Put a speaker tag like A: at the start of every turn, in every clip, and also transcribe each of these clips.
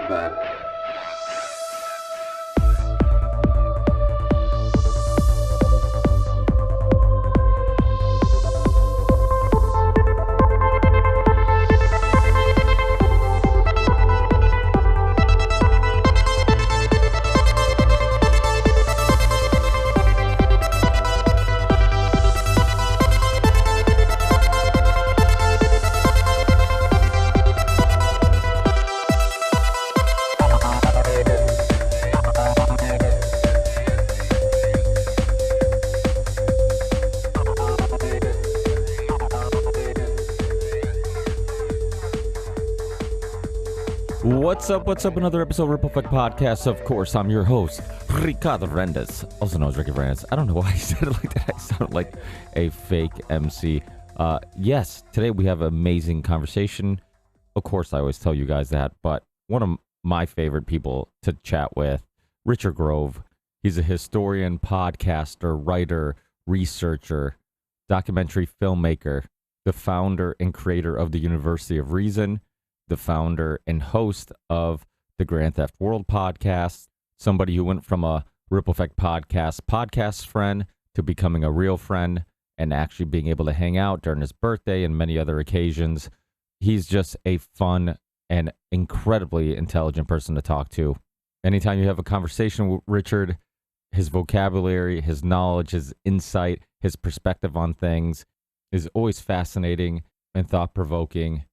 A: bad.
B: What's up? What's up? Another episode of Ripple Effect Podcast. Of course, I'm your host, Ricardo Rendes, also known as Ricky Rendes. I don't know why I said it like that. I sound like a fake MC. Yes, today we have an amazing conversation. Of course, I always tell you guys that, but one of my favorite people to chat with, Richard Grove. He's a historian, podcaster, writer, researcher, documentary filmmaker, the founder and creator of the University of Reason, the founder and host of the Grand Theft World podcast, somebody who went from a Ripple Effect podcast friend to becoming a real friend and actually being able to hang out during his birthday and many other occasions. He's just a fun and incredibly intelligent person to talk to. Anytime you have a conversation with Richard, his vocabulary, his knowledge, his insight, his perspective on things is always fascinating and thought-provoking.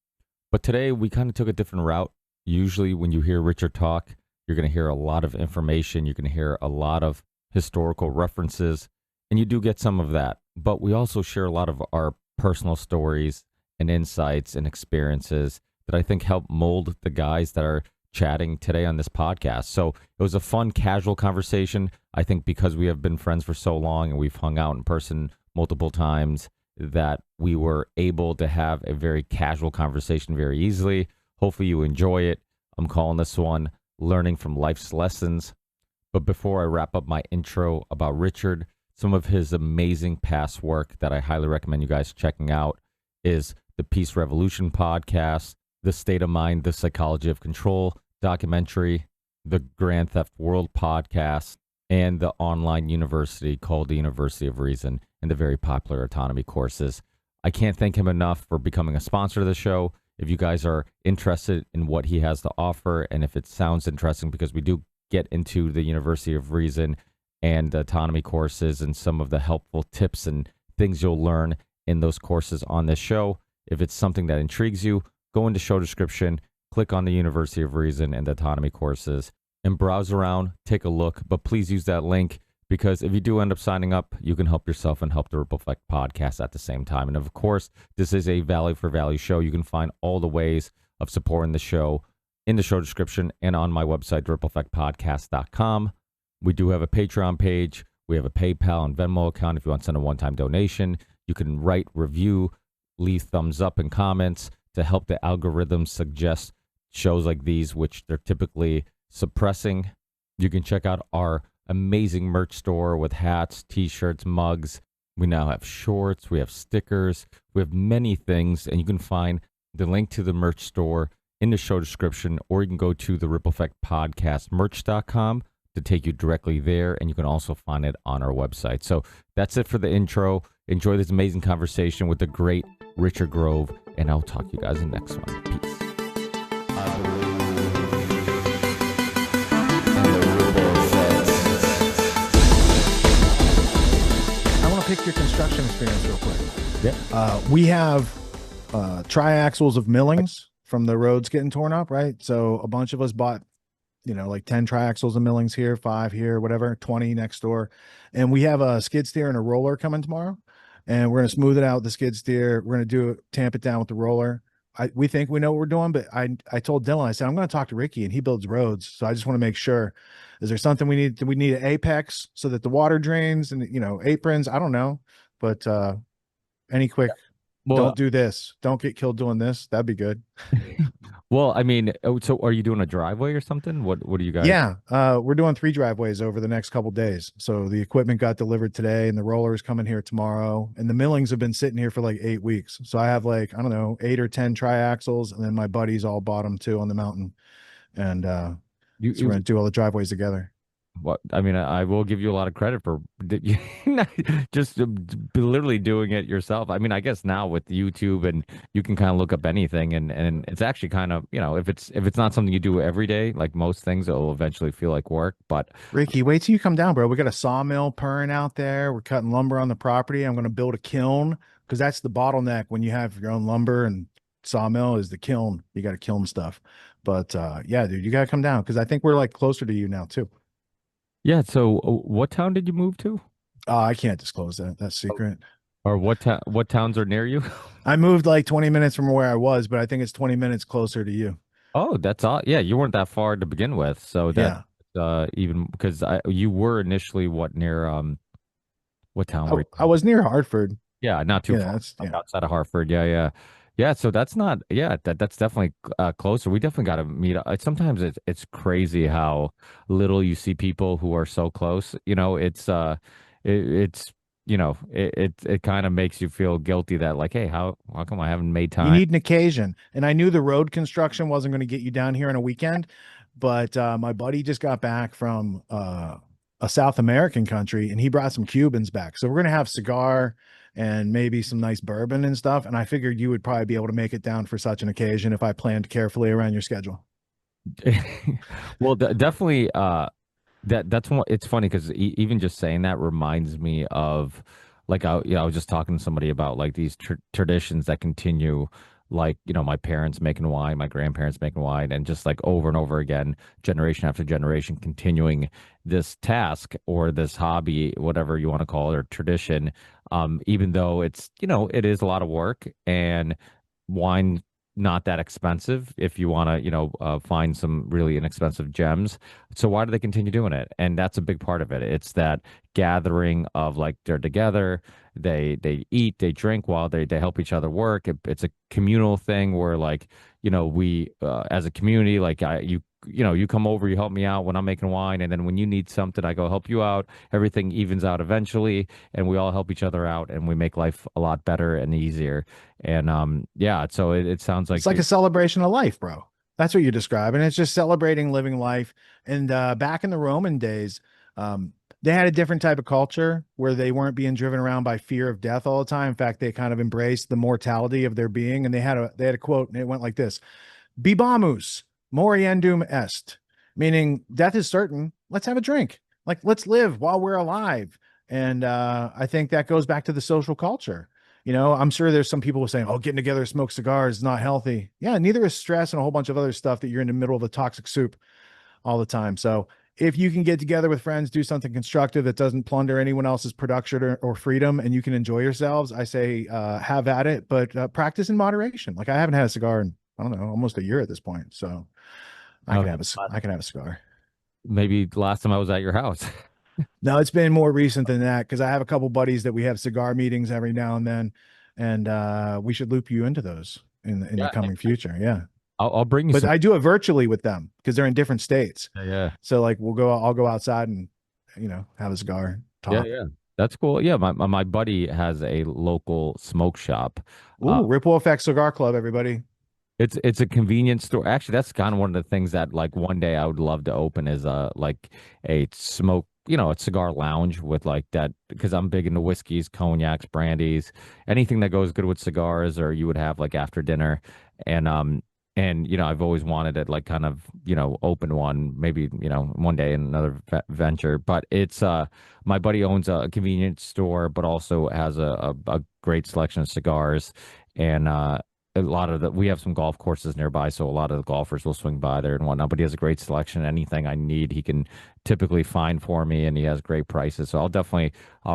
B: But today we kind of took a different route. Usually when you hear Richard talk, you're going to hear a lot of information. You're going to hear a lot of historical references, and you do get some of that. But we also share a lot of our personal stories and insights and experiences that I think help mold the guys that are chatting today on this podcast. So it was a fun, casual conversation. I think because we have been friends for so long and we've hung out in person multiple times, that we were able to have a very casual conversation very easily. Hopefully you enjoy it. I'm calling this one Learning from Life's Lessons. But before I wrap up my intro about Richard, some of his amazing past work that I highly recommend you guys checking out is the Peace Revolution podcast, the State of Mind, the Psychology of Control documentary, the Grand Theft World podcast, and the online university called the University of Reason, and the very popular autonomy courses. I can't thank him enough for becoming a sponsor of the show. If you guys are interested in what he has to offer, and if it sounds interesting, because we do get into the University of Reason and the autonomy courses and some of the helpful tips and things you'll learn in those courses on this show. If it's something that intrigues you, go into show description, click on the University of Reason and the autonomy courses, and browse around, take a look. But please use that link, because if you do end up signing up, you can help yourself and help the Ripple Effect podcast at the same time. And of course, this is a value for value show. You can find all the ways of supporting the show in the show description and on my website, rippleeffectpodcast.com. We do have a Patreon page. We have a PayPal and Venmo account if you want to send a one-time donation. You can write, review, leave thumbs up and comments to help the algorithm suggest shows like these, which they're typically suppressing. You can check out our amazing merch store with hats, t-shirts, mugs. We now have shorts, we have stickers, we have many things, and you can find the link to the merch store in the show description, or you can go to the Ripple Effect Podcast merch.com to take you directly there, and you can also find it on our website. So that's it for the intro. Enjoy this amazing conversation with the great Richard Grove, and I'll talk to you guys in the next one. Peace.
C: Pick your construction experience real quick.
B: Yeah.
C: We have triaxles of millings from the roads getting torn up, right? So a bunch of us bought, like 10 triaxles of millings here, 5 here, whatever, 20 next door. And we have a skid steer and a roller coming tomorrow. And we're going to smooth it out with the skid steer. We're going to tamp it down with the roller. We think we know what we're doing, but I told Dylan, I said, I'm going to talk to Ricky, and he builds roads. So I just want to make sure, is there something we need? Do we need an apex so that the water drains and, aprons? I don't know, but any quick, don't do this. Don't get killed doing this. That'd be good.
B: Well, I mean, so are you doing a driveway or something? What do you guys?
C: Yeah, we're doing 3 driveways over the next couple days. So the equipment got delivered today, and the roller is coming here tomorrow. And the millings have been sitting here for like 8 weeks. So I have 8 or 10 triaxles, and then my buddies all bought them too on the mountain. and
B: You,
C: so we're
B: you
C: gonna do all the driveways together.
B: what I mean, I will give you a lot of credit for just literally doing it yourself. I mean, I guess now with YouTube and you can kind of look up anything, and it's actually kind of, if it's not something you do every day, like most things, it will eventually feel like work. But
C: Ricky, wait till you come down, bro. We got a sawmill purring out there. We're cutting lumber on the property. I'm going to build a kiln because that's the bottleneck when you have your own lumber and sawmill is the kiln. You got to kiln stuff. But yeah, dude, you got to come down because I think we're like closer to you now too.
B: yeah, so what town did you move to?
C: I can't disclose that. That's secret.
B: Or what towns are near you?
C: I moved like 20 minutes from where I was, but I think it's 20 minutes closer to you.
B: Oh, that's all. Yeah, you weren't that far to begin with, so that
C: Yeah.
B: even because you were initially what near what town
C: I,
B: were
C: I
B: you?
C: was near Hartford.
B: Yeah, not too
C: Yeah,
B: far,
C: that's
B: like
C: yeah.
B: outside of Hartford. Yeah, yeah, yeah. So that's not. Yeah, that's definitely closer. We definitely got to meet up. Sometimes it's crazy how little you see people who are so close. It's it kind of makes you feel guilty that like, hey, how come I haven't made
C: You
B: time?
C: need an occasion. And I knew the road construction wasn't going to get you down here on a weekend, but my buddy just got back from a South American country and he brought some Cubans back. So we're going to have cigar and maybe some nice bourbon and stuff. And I figured you would probably be able to make it down for such an occasion if I planned carefully around your schedule.
B: Well, definitely. That's one. It's funny because even just saying that reminds me of like I was just talking to somebody about like these traditions that continue, like my parents making wine, my grandparents making wine, and just like over and over again, generation after generation, continuing this task or this hobby, whatever you want to call it, or tradition. Even though it's it is a lot of work and wine not that expensive if you want to find some really inexpensive gems, so why do they continue doing it? And that's a big part of it. It's that gathering of like they're together, they eat, they drink while they help each other work. It's a communal thing where like we as a community, like you come over, you help me out when I'm making wine, and then when you need something, I go help you out. Everything evens out eventually, and we all help each other out, and we make life a lot better and easier. And yeah, so it sounds
C: It's
B: like
C: like a celebration of life, bro. That's what you're describing. It's just celebrating living life. And back in the Roman days, um, they had a different type of culture where they weren't being driven around by fear of death all the time. In fact, they kind of embraced the mortality of their being. And they had a quote, and it went like this: "Bibamus moriendum est," meaning death is certain. Let's have a drink. Like let's live while we're alive. And I think that goes back to the social culture. I'm sure there's some people saying, "Oh, getting together to smoke cigars is not healthy." Yeah, neither is stress and a whole bunch of other stuff that you're in the middle of a toxic soup all the time. So if you can get together with friends, do something constructive that doesn't plunder anyone else's production or freedom, and you can enjoy yourselves, I say have at it, but practice in moderation. Like I haven't had a cigar in I don't know almost a year at this point, so
B: okay,
C: I can have a cigar.
B: maybe the last time I was at your house.
C: No, it's been more recent than that because I have a couple buddies that we have cigar meetings every now and then, and we should loop you into those in the
B: Yeah,
C: coming future. Yeah,
B: I'll bring you
C: but
B: some.
C: I do it virtually with them because they're in different states.
B: Yeah,
C: So like I'll go outside and have a cigar,
B: yeah,
C: talk.
B: yeah. That's cool. Yeah, my buddy has a local smoke shop.
C: Ooh, Ripple Effect Cigar Club, everybody.
B: It's a convenience store. Actually, that's kind of one of the things that like one day I would love to open is like a smoke, a cigar lounge with like that because I'm big into whiskeys, cognacs, brandies, anything that goes good with cigars or you would have like after dinner. And I've always wanted it like kind of, open one, maybe, one day in another venture. But it's my buddy owns a convenience store, but also has a great selection of cigars. And a lot of we have some golf courses nearby, so a lot of the golfers will swing by there and whatnot. But he has a great selection. Anything I need, he can typically find for me, and he has great prices. So I'll definitely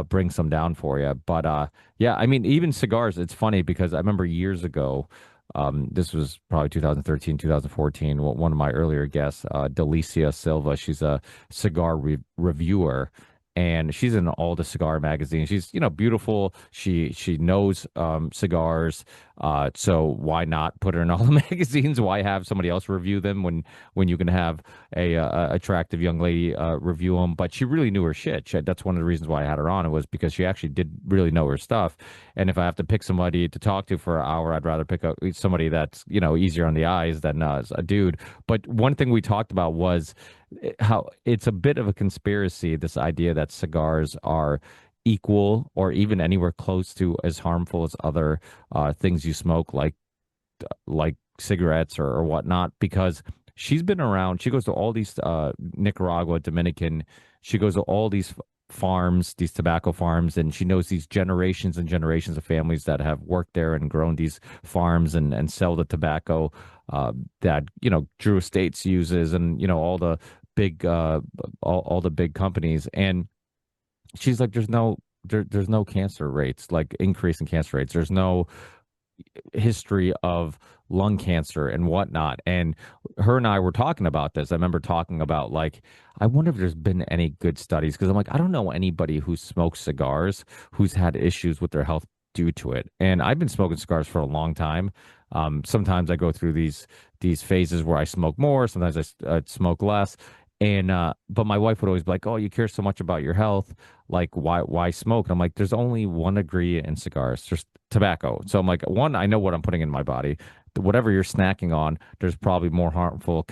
B: bring some down for you. But yeah, I mean, even cigars. It's funny because I remember years ago. This was probably 2013, 2014. One of my earlier guests, Delicia Silva. She's a cigar reviewer, and she's in all the cigar magazines. She's, beautiful. She knows cigars. So why not put her in all the magazines? Why have somebody else review them when you can have a attractive young lady review them? But she really knew her shit. That's one of the reasons why I had her on. It was because she actually did really know her stuff. And if I have to pick somebody to talk to for an hour, I'd rather pick up somebody that's, easier on the eyes than a dude. But one thing we talked about was how it's a bit of a conspiracy, this idea that cigars are equal or even anywhere close to as harmful as other things you smoke, like cigarettes or whatnot, because she's been around. She goes to all these Nicaragua, Dominican. She goes to all these farms, these tobacco farms, and she knows these generations and generations of families that have worked there and grown these farms and sell the tobacco that Drew Estates uses, and all the big all the big companies. And she's like, there's no cancer rates, like increase in cancer rates. There's no history of lung cancer and whatnot. And her and I were talking about this. I remember talking about, like, I wonder if there's been any good studies, because I'm like, I don't know anybody who smokes cigars who's had issues with their health due to it. And I've been smoking cigars for a long time. Sometimes I go through these phases where I smoke more, sometimes I smoke less. And but my wife would always be like, "Oh, you care so much about your health, like why smoke?" And I'm like, "There's only one ingredient in cigars, just tobacco." So I'm like, one, I know what I'm putting in my body. Whatever you're snacking on, there's probably more harmful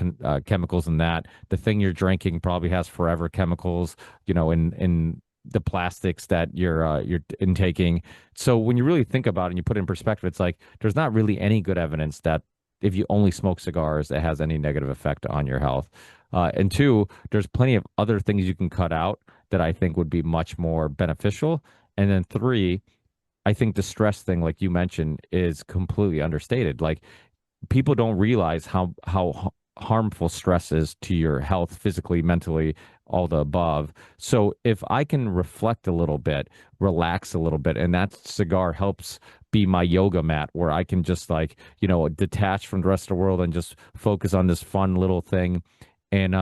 B: chemicals than that. The thing you're drinking probably has forever chemicals, in the plastics that you're intaking. So when you really think about it and you put it in perspective, it's like there's not really any good evidence that if you only smoke cigars, it has any negative effect on your health. And two, there's plenty of other things you can cut out that I think would be much more beneficial. And then three, I think the stress thing, like you mentioned, is completely understated. Like, people don't realize how harmful stress is to your health, physically, mentally, all the above. So if I can reflect a little bit, relax a little bit, and that cigar helps be my yoga mat where I can just, like, detach from the rest of the world and just focus on this fun little thing. And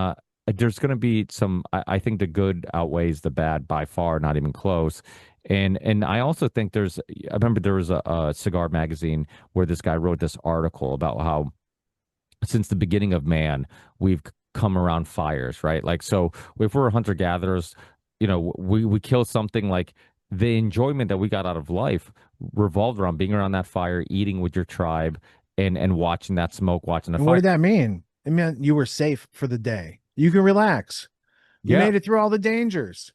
B: there's going to be some, I think the good outweighs the bad by far, not even close. And I also think I remember there was a cigar magazine where this guy wrote this article about how since the beginning of man, we've come around fires, right? Like, so if we're hunter gatherers, we kill something, like, the enjoyment that we got out of life revolved around being around that fire, eating with your tribe, and watching that smoke, watching the
C: And what
B: fire.
C: did that mean? It meant you were safe for the day. You can relax. You
B: Yeah.
C: made it through all the dangers.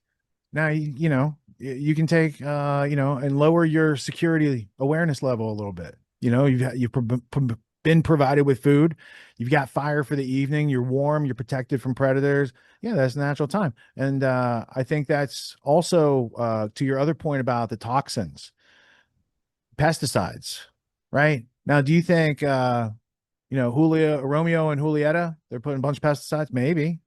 C: Now you can take and lower your security awareness level a little bit. You've been provided with food. You've got fire for the evening. You're warm. You're protected from predators. Yeah, that's natural time. And I think that's also to your other point about the toxins, pesticides, right? Now, do you think Romeo and Julieta, they're putting a bunch of pesticides? Maybe.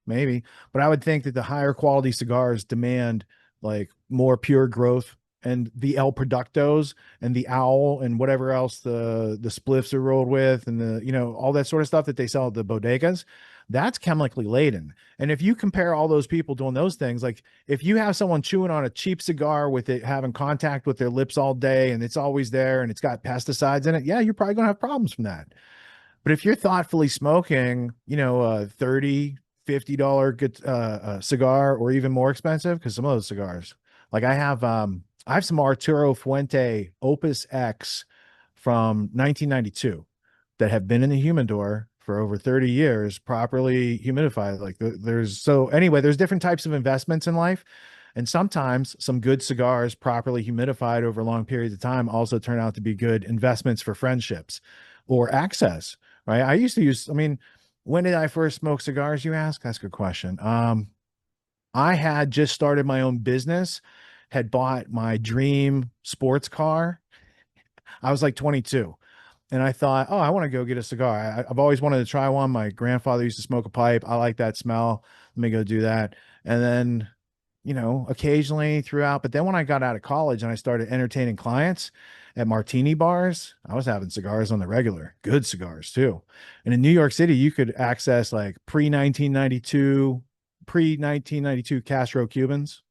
C: But I would think that the higher quality cigars demand like more pure growth, and the El Productos and the Owl and whatever else the spliffs are rolled with, and all that sort of stuff that they sell at the bodegas, that's chemically laden. And if you compare all those people doing those things, like if you have someone chewing on a cheap cigar with it having contact with their lips all day and it's always there and it's got pesticides in it, yeah, you're probably going to have problems from that. But if you're thoughtfully smoking, a $30, $50 good cigar, or even more expensive, because some of those cigars, like I have some Arturo Fuente Opus X from 1992 that have been in the humidor for over 30 years, properly humidified. Like there's different types of investments in life. And sometimes some good cigars properly humidified over long periods of time also turn out to be good investments for friendships or access, right? When did I first smoke cigars, you ask? That's a good question. I had just started my own business, had bought my dream sports car. I was like 22. And I thought, oh, I want to go get a cigar. I've always wanted to try one. My grandfather used to smoke a pipe. I like that smell. Let me go do that. And then, occasionally throughout. But then when I got out of college and I started entertaining clients at martini bars, I was having cigars on the regular, good cigars too. And in New York City, you could access like pre 1992 Castro Cubans.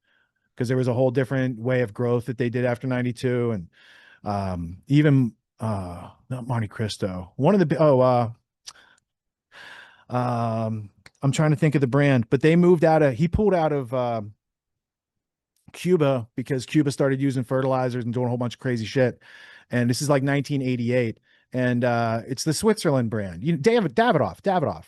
C: because there was a whole different way of growth that they did after 92. And even not Monte Cristo, one of the I'm trying to think of the brand, but he pulled out of Cuba because Cuba started using fertilizers and doing a whole bunch of crazy shit. And this is like 1988. And it's the Switzerland brand. Davidoff.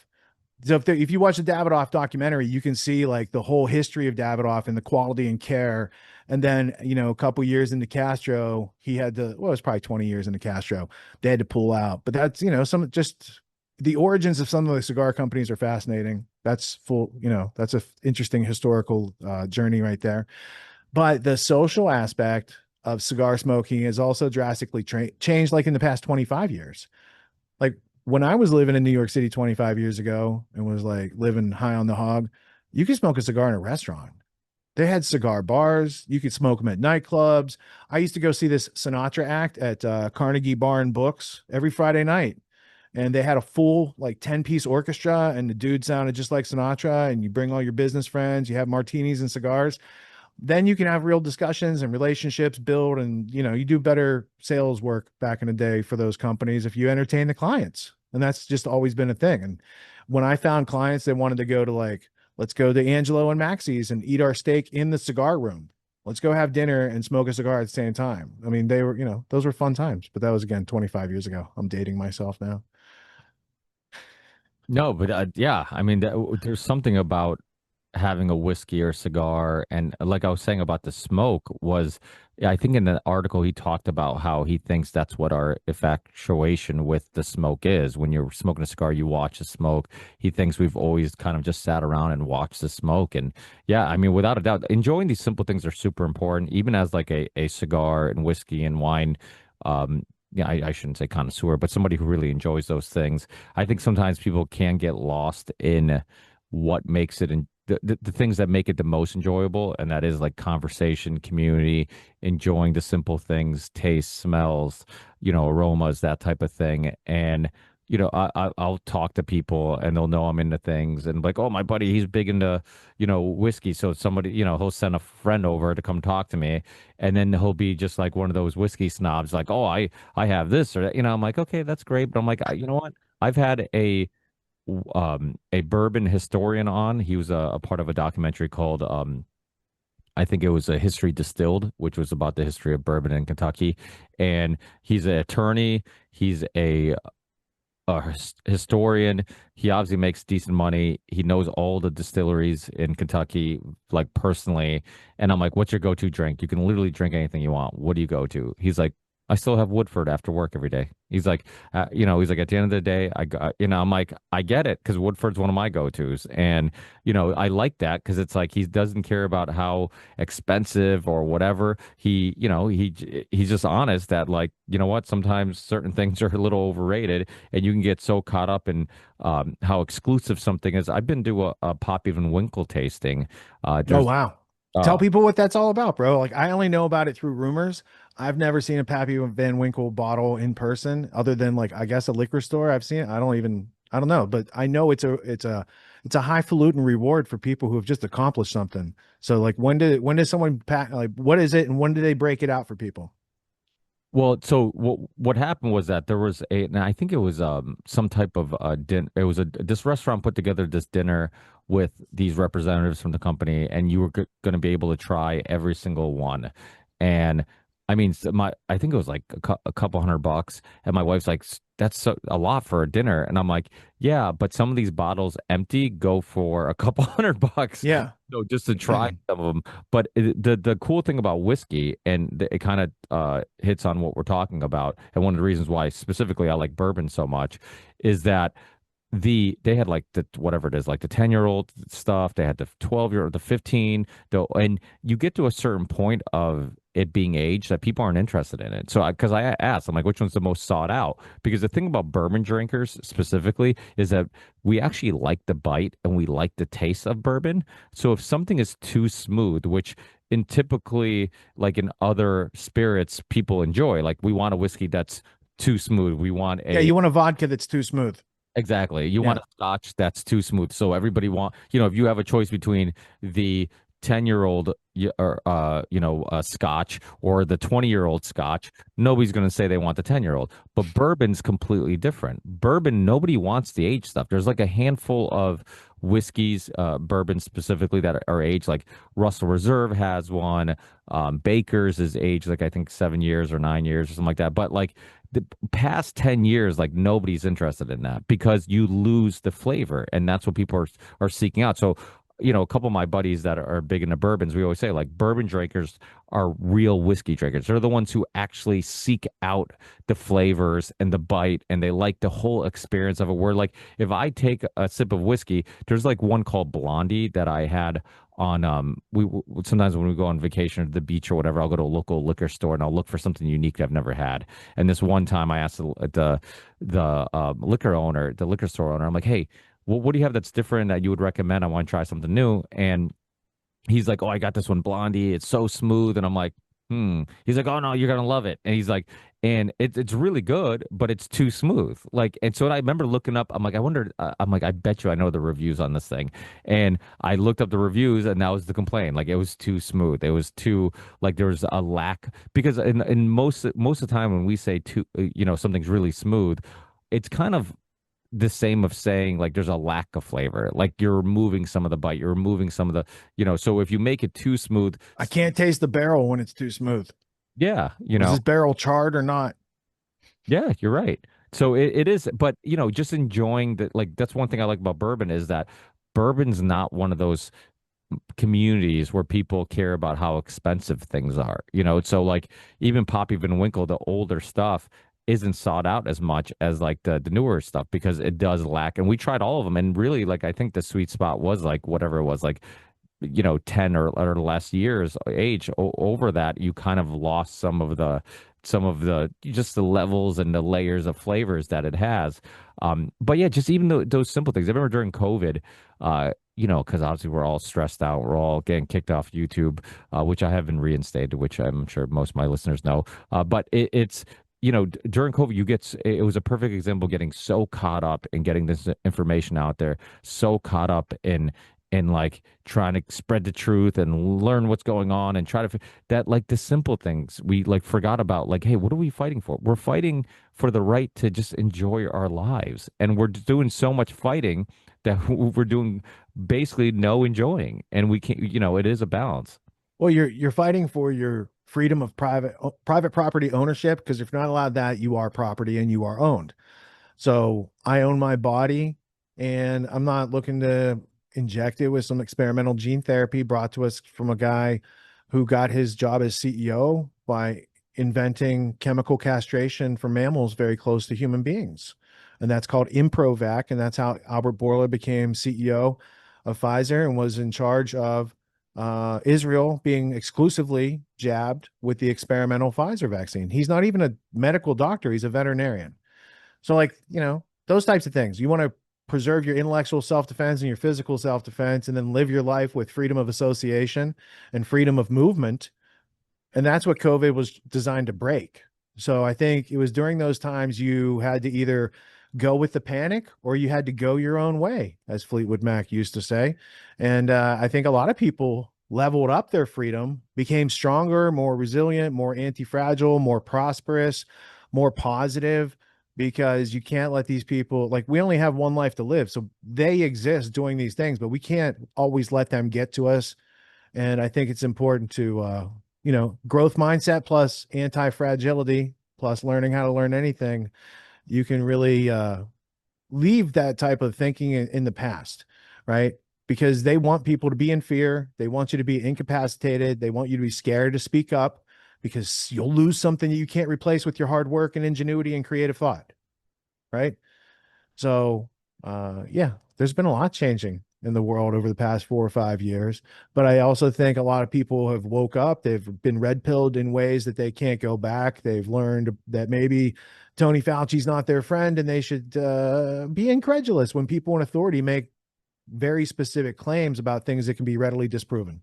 C: So if you watch the Davidoff documentary, you can see like the whole history of Davidoff and the quality and care. And then, a couple years into Castro, he had to, well, it was probably 20 years into Castro, they had to pull out. But that's, some just the origins of some of the cigar companies are fascinating. That's that's a interesting historical journey right there. But the social aspect of cigar smoking is also drastically changed, like in the past 25 years. Like when I was living in New York City 25 years ago and was like living high on the hog, you could smoke a cigar in a restaurant. They had cigar bars. You could smoke them at nightclubs. I used to go see this Sinatra act at Carnegie Bar and Books every Friday night. And they had a full like 10-piece orchestra, and the dude sounded just like Sinatra. And you bring all your business friends, you have martinis and cigars. Then you can have real discussions and relationships build, and you do better sales work back in the day for those companies if you entertain the clients. And that's just always been a thing. And when I found clients that wanted to go to like, let's go to Angelo and Maxie's and eat our steak in the cigar room. Let's go have dinner and smoke a cigar at the same time. I mean, they were, those were fun times, but that was again 25 years ago. I'm dating myself now.
B: No, but yeah, I mean, there's something about having a whiskey or cigar, and like I was saying about the smoke was, yeah, I think in the article he talked about how he thinks that's what our infatuation with the smoke is. When you're smoking a cigar, you watch the smoke. He thinks we've always kind of just sat around and watched the smoke. And yeah, I mean, without a doubt, enjoying these simple things are super important, even as like a cigar and whiskey and wine. Yeah, I shouldn't say connoisseur, but somebody who really enjoys those things. I think sometimes people can get lost in what makes it in the things that make it the most enjoyable, and that is like conversation, community, enjoying the simple things, taste, smells, aromas, that type of thing. And I'll talk to people and they'll know I'm into things, and like, oh, my buddy, he's big into whiskey, so somebody, he'll send a friend over to come talk to me, and then he'll be just like one of those whiskey snobs, like, oh, I have this or that. I'm like, okay, that's great, but I'm like, you know what? I've had a bourbon historian on. He was a part of a documentary called I think it was a History Distilled, which was about the history of bourbon in Kentucky. And he's an attorney. He's a historian. He obviously makes decent money. He knows all the distilleries in Kentucky, like personally. And I'm like, what's your go-to drink? You can literally drink anything you want. What do you go to? He's like, I still have Woodford after work every day. He's like, he's like, at the end of the day, I'm like, I get it, because Woodford's one of my go-tos. And, I like that because it's like, he doesn't care about how expensive or whatever. He's just honest that, like, you know what, sometimes certain things are a little overrated, and you can get so caught up in how exclusive something is. I've been to a Pop Even Winkle tasting.
C: Oh, wow. Tell people what that's all about, bro. Like, I only know about it through rumors. I've never seen a Pappy Van Winkle bottle in person, other than like, I guess, a liquor store. I've seen it. I don't know, but I know it's a highfalutin reward for people who have just accomplished something. So like, when did someone like, what is it, and when do they break it out for people?
B: Well, so what happened was that there was and I think it was some type of dinner. It was this restaurant put together this dinner with these representatives from the company, and you were going to be able to try every single one. And I mean, I think it was like a couple $100, and my wife's like, that's a lot for a dinner," and I'm like, "Yeah, but some of these bottles empty go for a couple $100."
C: Yeah.
B: So just to try some of them. But the cool thing about whiskey, and it kind of hits on what we're talking about, and one of the reasons why specifically I like bourbon so much, is that they had like the whatever it is, like the 10-year-old stuff, they had the 12-year, the 15, and you get to a certain point of it being aged that people aren't interested in it. So because I asked, I'm like, which one's the most sought out? Because the thing about bourbon drinkers specifically is that we actually like the bite and we like the taste of bourbon. So if something is too smooth, which in typically like in other spirits people enjoy, like we want a whiskey that's too smooth, we want
C: Yeah, you want a vodka that's too smooth.
B: exactly. You want a scotch that's too smooth. So everybody if you have a choice between the 10-year-old or scotch or the 20-year-old scotch, nobody's going to say they want the 10-year-old. But bourbon's completely different. Bourbon, nobody wants the aged stuff. There's like a handful of whiskeys, bourbon specifically, that are aged. Like Russell Reserve has one. Baker's is aged like I think 7 years or 9 years or something like that. But like the past 10 years, like nobody's interested in that because you lose the flavor, and that's what people are seeking out. So, a couple of my buddies that are big into bourbons, we always say like bourbon drinkers are real whiskey drinkers. They're the ones who actually seek out the flavors and the bite, and they like the whole experience of it. Where like if I take a sip of whiskey, there's like one called Blondie that I had on sometimes when we go on vacation or the beach or whatever, I'll go to a local liquor store and I'll look for something unique that I've never had. And this one time I asked the liquor owner, the liquor store owner, I'm like, hey, what do you have that's different that you would recommend? I want to try something new. And he's like, oh, I got this one Blondie. It's so smooth. And I'm like, hmm. He's like, oh no, you're gonna love it. And he's like, and it's really good, but it's too smooth. Like, and so I remember looking up. I'm like, I wondered. I'm like, I bet you I know the reviews on this thing. And I looked up the reviews, and that was the complaint. Like, it was too smooth. It was too like there was a lack because in most of the time when we say too, something's really smooth, it's kind of the same of saying like there's a lack of flavor. Like you're removing some of the bite, you're removing some of so if you make it too smooth,
C: I can't taste the barrel when it's too smooth.
B: yeah,
C: Is this barrel charred or not?
B: yeah, you're right. So it is, but just enjoying like that's one thing I like about bourbon is that bourbon's not one of those communities where people care about how expensive things are. So like even Poppy Van Winkle, the older stuff isn't sought out as much as like the newer stuff because it does lack. And we tried all of them, and really, like I think the sweet spot was like whatever it was, like 10 or less years age. Over that, you kind of lost some of the just the levels and the layers of flavors that it has. But yeah, just even those simple things. I remember during COVID, because obviously we're all stressed out, we're all getting kicked off YouTube, which I have been reinstated, which I'm sure most of my listeners know. But it's during COVID, it was a perfect example of getting so caught up in getting this information out there, so caught up in like trying to spread the truth and learn what's going on and try to that like the simple things we like forgot about. Like, hey, what are we fighting for? We're fighting for the right to just enjoy our lives, and we're doing so much fighting that we're doing basically no enjoying, and we can't. It is a balance.
C: Well, you're fighting for your freedom of private property ownership, because if you're not allowed that, you are property and you are owned. So I own my body, and I'm not looking to inject it with some experimental gene therapy brought to us from a guy who got his job as CEO by inventing chemical castration for mammals very close to human beings. And that's called Improvac. And that's how Albert Bourla became CEO of Pfizer and was in charge of Israel being exclusively jabbed with the experimental Pfizer vaccine. He's not even a medical doctor. He's a veterinarian. So like, those types of things. You want to preserve your intellectual self-defense and your physical self-defense, and then live your life with freedom of association and freedom of movement. And that's what COVID was designed to break. So I think it was during those times you had to either go with the panic or you had to go your own way, as Fleetwood Mac used to say. And I think a lot of people leveled up their freedom, became stronger, more resilient, more anti-fragile, more prosperous, more positive, because you can't let these people, like, we only have one life to live. So they exist doing these things, but we can't always let them get to us. And I think it's important to, growth mindset plus anti-fragility plus learning how to learn anything. You can really leave that type of thinking in the past, right? Because they want people to be in fear. They want you to be incapacitated. They want you to be scared to speak up, because you'll lose something that you can't replace with your hard work and ingenuity and creative thought, right? So, yeah, there's been a lot changing in the world over the past 4 or 5 years. But I also think a lot of people have woke up. They've been red-pilled in ways that they can't go back. They've learned that maybe Tony Fauci's not their friend, and they should be incredulous when people in authority make very specific claims about things that can be readily disproven.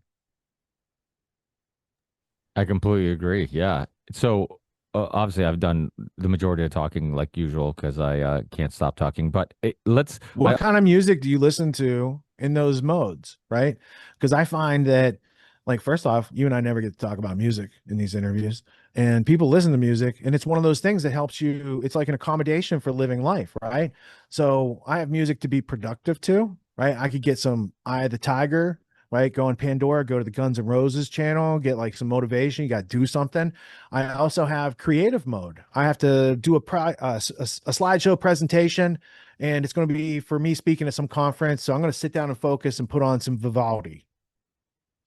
B: I completely agree. Yeah. So obviously, I've done the majority of talking like usual because I can't stop talking. But
C: What kind of music do you listen to in those modes, right? Because I find that Like, first off, you and I never get to talk about music in these interviews, and people listen to music, and it's one of those things that helps you. It's like an accommodation for living life, right? So I have music to be productive to, right? I could get some Eye of the Tiger, right? Go on Pandora, go to the Guns N' Roses channel, get like some motivation. You got to do something. I also have creative mode. I have to do a slideshow presentation, and it's going to be for me speaking at some conference. So I'm going to sit down and focus and put on some Vivaldi,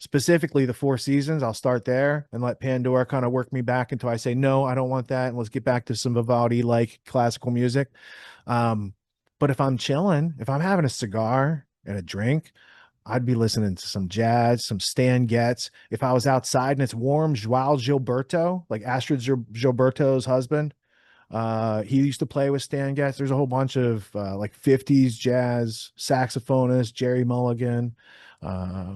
C: specifically the Four Seasons. I'll start there and let Pandora kind of work me back until I say, no, I don't want that. And let's get back to some Vivaldi like classical music. Um, but if I'm chilling, if I'm having a cigar and a drink, I'd be listening to some jazz, some Stan Getz. If I was outside and it's warm, Joao Gilberto, like Astrid Gilberto's husband. He used to play with Stan Getz. There's a whole bunch of like 50s jazz saxophonists, Jerry Mulligan, uh,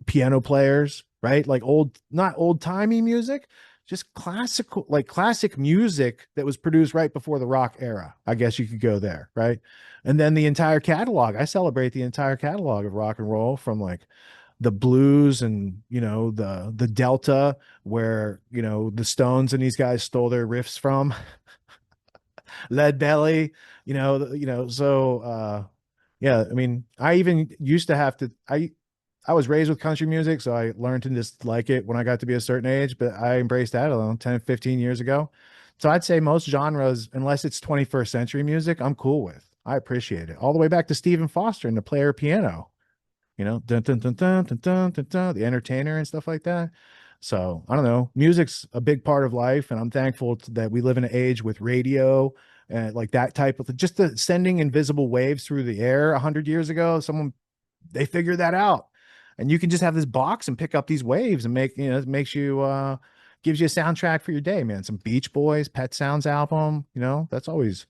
C: piano players, right? Like old, not old timey music, just classical, like classic music that was produced right before the rock era. I guess you could go there, right? And then the entire catalog. I celebrate the entire catalog of rock and roll from like the blues and the Delta, where the Stones and these guys stole their riffs from. Lead Belly, so yeah, I mean, I even used to have to I was raised with country music, so I learned to just like it when I got to be a certain age, but I embraced that, I don't know, 10, 15 years ago. So I'd say most genres, unless it's 21st century music, I'm cool with. I appreciate it. All the way back to Stephen Foster and the player piano, dun, dun, dun, dun, dun, dun, dun, dun, the entertainer and stuff like that. So I don't know. Music's a big part of life, and I'm thankful that we live in an age with radio and like that type of just the sending invisible waves through the air 100 years ago. Someone they figured that out, and you can just have this box and pick up these waves and it makes you gives you a soundtrack for your day, man. Some Beach Boys, Pet Sounds album, that's always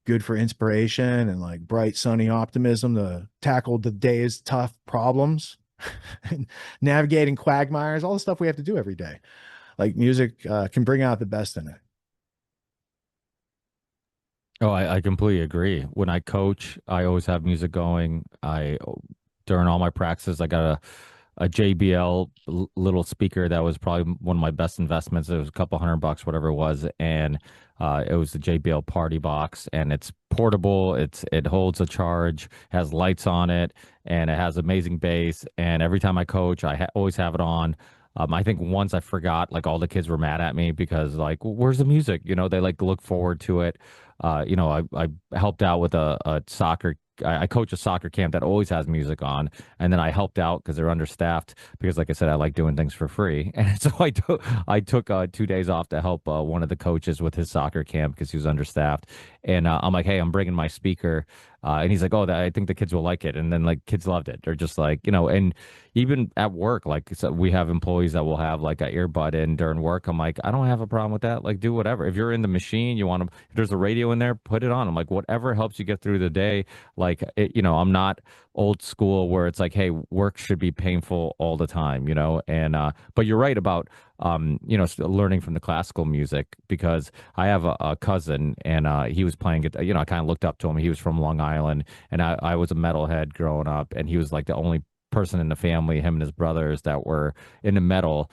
C: good for inspiration and like bright, sunny optimism to tackle the day's tough problems and navigating quagmires, all the stuff we have to do every day. Like music can bring out the best in it.
B: Oh, I completely agree. When I coach, I always have music going. During all my practices, I got a JBL little speaker that was probably one of my best investments. It was a couple $100, whatever it was, and it was the JBL Party Box, and it's portable. It holds a charge, has lights on it, and it has amazing bass. And every time I coach, always have it on. I think once I forgot, like all the kids were mad at me because like, where's the music? They like look forward to it. I helped out with a soccer. I coach a soccer camp that always has music on, and then I helped out because they're understaffed. Because, like I said, I like doing things for free, and so I took 2 days off to help one of the coaches with his soccer camp because he was understaffed. And I'm like, hey, I'm bringing my speaker, and he's like, oh, I think the kids will like it, and then like kids loved it. They're just like, and even at work, like so we have employees that will have like an earbud in during work. I'm like, I don't have a problem with that. Like, do whatever. If you're in the machine, you want to, if there's a radio in there, put it on. I'm like, whatever helps you get through the day. Like, I'm not old school where it's like, hey, work should be painful all the time, and, but you're right about, learning from the classical music because I have a cousin and, he was playing it, I kind of looked up to him. He was from Long Island and I was a metalhead growing up and he was like the only person in the family, him and his brothers that were into metal,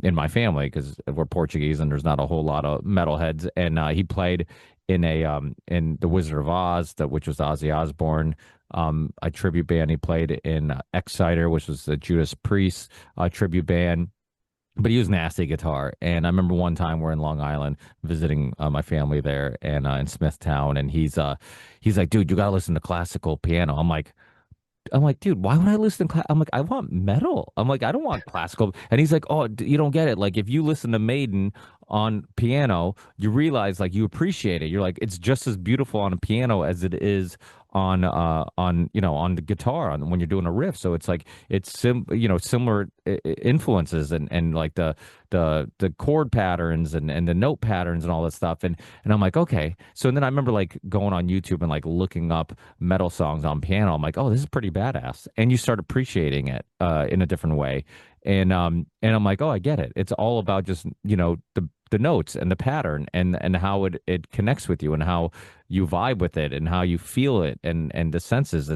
B: in my family because we're Portuguese and there's not a whole lot of metalheads. And he played in the Wizard of Oz, which was Ozzy Osbourne. A tribute band. He played in Exciter, which was the Judas Priest tribute band. But he was nasty guitar. And I remember one time we're in Long Island visiting my family there and in Smithtown, and he's like, dude, you gotta listen to classical piano. I'm like, dude, why would I listen to I'm like, I want metal. I'm like, I don't want classical. And he's like, oh, you don't get it. Like, if you listen to Maiden on piano, you realize like you appreciate it. You're like, it's just as beautiful on a piano as it is on the guitar when you're doing a riff. So it's like it's similar influences and like the chord patterns and the note patterns and all that stuff. And I'm like, okay. So then I remember like going on YouTube and like looking up metal songs on piano. I'm like, oh, this is pretty badass. And you start appreciating it in a different way. And I'm like, oh, I get it. It's all about just, the notes and the pattern and how it connects with you and how you vibe with it and how you feel it and the senses.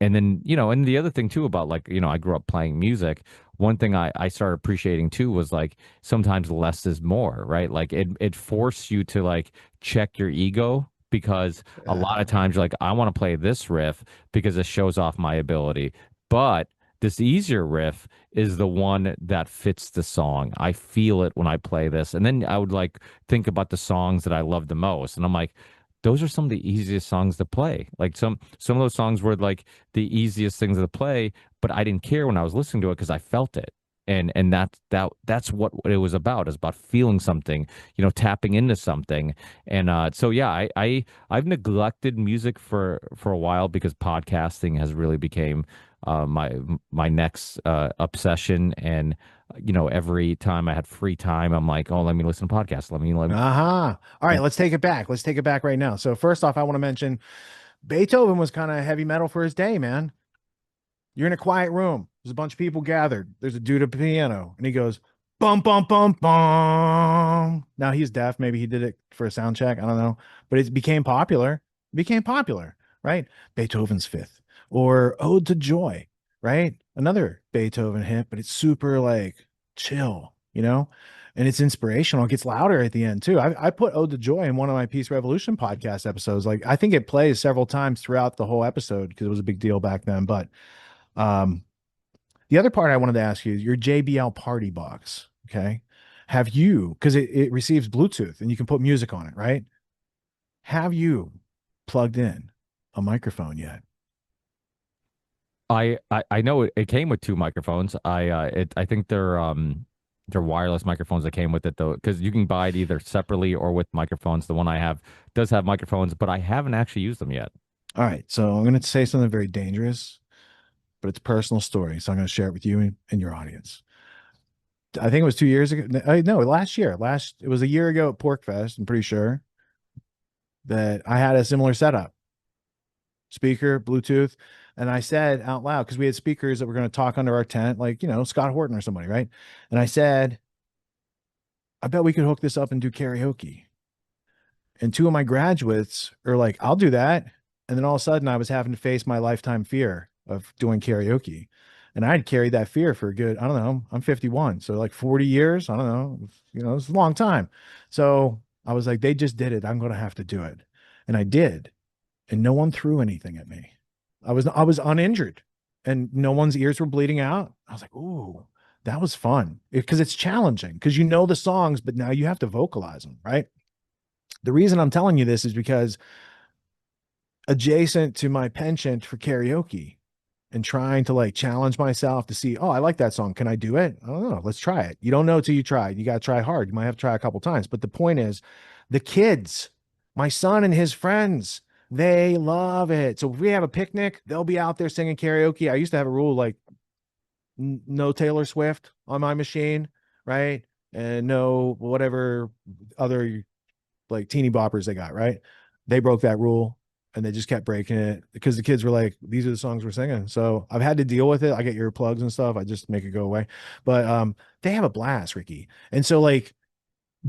B: and then, and the other thing too about like, I grew up playing music. One thing I started appreciating too was like sometimes less is more, right? Like it forced you to like check your ego because a lot of times you're like, I want to play this riff because it shows off my ability. But this easier riff is the one that fits the song. I feel it when I play this. And then I would like think about the songs that I love the most. And I'm like, those are some of the easiest songs to play. Like some of those songs were like the easiest things to play, but I didn't care when I was listening to it because I felt it. And that's what it was about. It's about feeling something, tapping into something. And so yeah, I've neglected music for a while because podcasting has really became my next obsession. And every time I had free time, I'm like, oh, let me listen to podcasts. Let me.
C: Uh-huh. All right, let's take it back. Let's take it back right now. So first off, I want to mention Beethoven was kind of heavy metal for his day, man. You're in a quiet room. There's a bunch of people gathered. There's a dude at the piano, and he goes, bum, bum, bum, bum. Now he's deaf. Maybe he did it for a sound check. I don't know. But it became popular. It became popular, right? Beethoven's Fifth or Ode to Joy, right? Another Beethoven hit, but it's super like chill, And it's inspirational. It gets louder at the end too. I put Ode to Joy in one of my Peace Revolution podcast episodes. Like I think it plays several times throughout the whole episode because it was a big deal back then. But um, the other part I wanted to ask you is your JBL party box. Okay. Have you, because it receives Bluetooth and you can put music on it, right? Have you plugged in a microphone yet?
B: I know it came with two microphones. I think they're wireless microphones that came with it though, because you can buy it either separately or with microphones. The one I have does have microphones, but I haven't actually used them yet.
C: All right. So I'm going to say something very dangerous, but it's a personal story. So I'm going to share it with you and your audience. I think it was 2 years ago. No, last year. It was a year ago at Pork Fest. I'm pretty sure that I had a similar setup, speaker, Bluetooth. And I said out loud, because we had speakers that were going to talk under our tent, like, Scott Horton or somebody, right? And I said, I bet we could hook this up and do karaoke. And two of my graduates are like, I'll do that. And then all of a sudden I was having to face my lifetime fear of doing karaoke. And I'd carried that fear for a good, I don't know, I'm 51. So like 40 years, I don't know, it's a long time. So I was like, they just did it. I'm going to have to do it. And I did. And no one threw anything at me. I was uninjured and no one's ears were bleeding out. I was like, ooh, that was fun because it's challenging because you know the songs, but now you have to vocalize them, right? The reason I'm telling you this is because adjacent to my penchant for karaoke and trying to like challenge myself to see, oh, I like that song. Can I do it? I don't know. Let's try it. You don't know till you try. You got to try hard. You might have to try a couple times. But the point is, the kids, my son and his friends, they love it. So if we have a picnic, they'll be out there singing karaoke. I used to have a rule like no Taylor Swift on my machine, right? And no whatever other like teeny boppers they got, right? They broke that rule and they just kept breaking it because the kids were like, these are the songs we're singing. So I've had to deal with it. I get earplugs and stuff. I just make it go away. But they have a blast, Ricky. And so like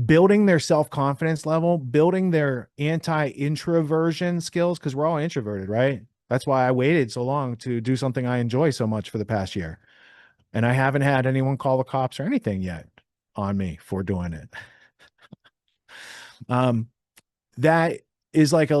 C: building their self-confidence level, building their anti-introversion skills, because we're all introverted, right? That's why I waited so long to do something I enjoy so much for the past year. And I haven't had anyone call the cops or anything yet on me for doing it. That is like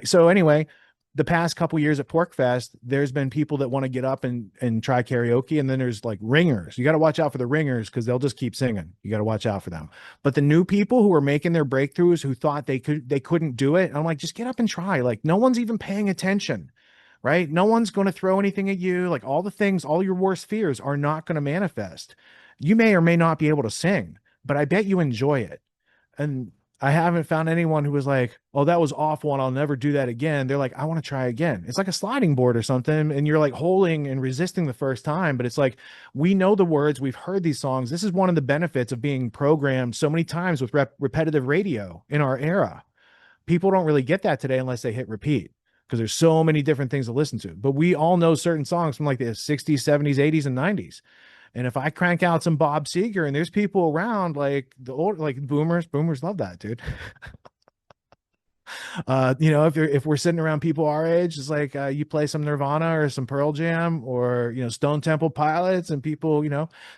C: so anyway, the past couple years at Pork Fest, there's been people that want to get up and try karaoke, and then there's like ringers. You got to watch out for the ringers because they'll just keep singing. You got to watch out for them. But the new people who are making their breakthroughs, who thought they couldn't do it, I'm like, just get up and try. Like no one's even paying attention, right? No one's going to throw anything at you. Like all the things, all your worst fears are not going to manifest. You may or may not be able to sing, but I bet you enjoy it. And I haven't found anyone who was like, oh, that was awful and I'll never do that again. They're like, I want to try again. It's like a sliding board or something. And you're like holding and resisting the first time. But it's like, we know the words. We've heard these songs. This is one of the benefits of being programmed so many times with repetitive radio in our era. People don't really get that today unless they hit repeat because there's so many different things to listen to. But we all know certain songs from like the 60s, 70s, 80s, and 90s. And if I crank out some Bob Seger and there's people around like the old, like boomers love that, dude. if we're sitting around people our age, it's like you play some Nirvana or some Pearl Jam or Stone Temple Pilots, and people.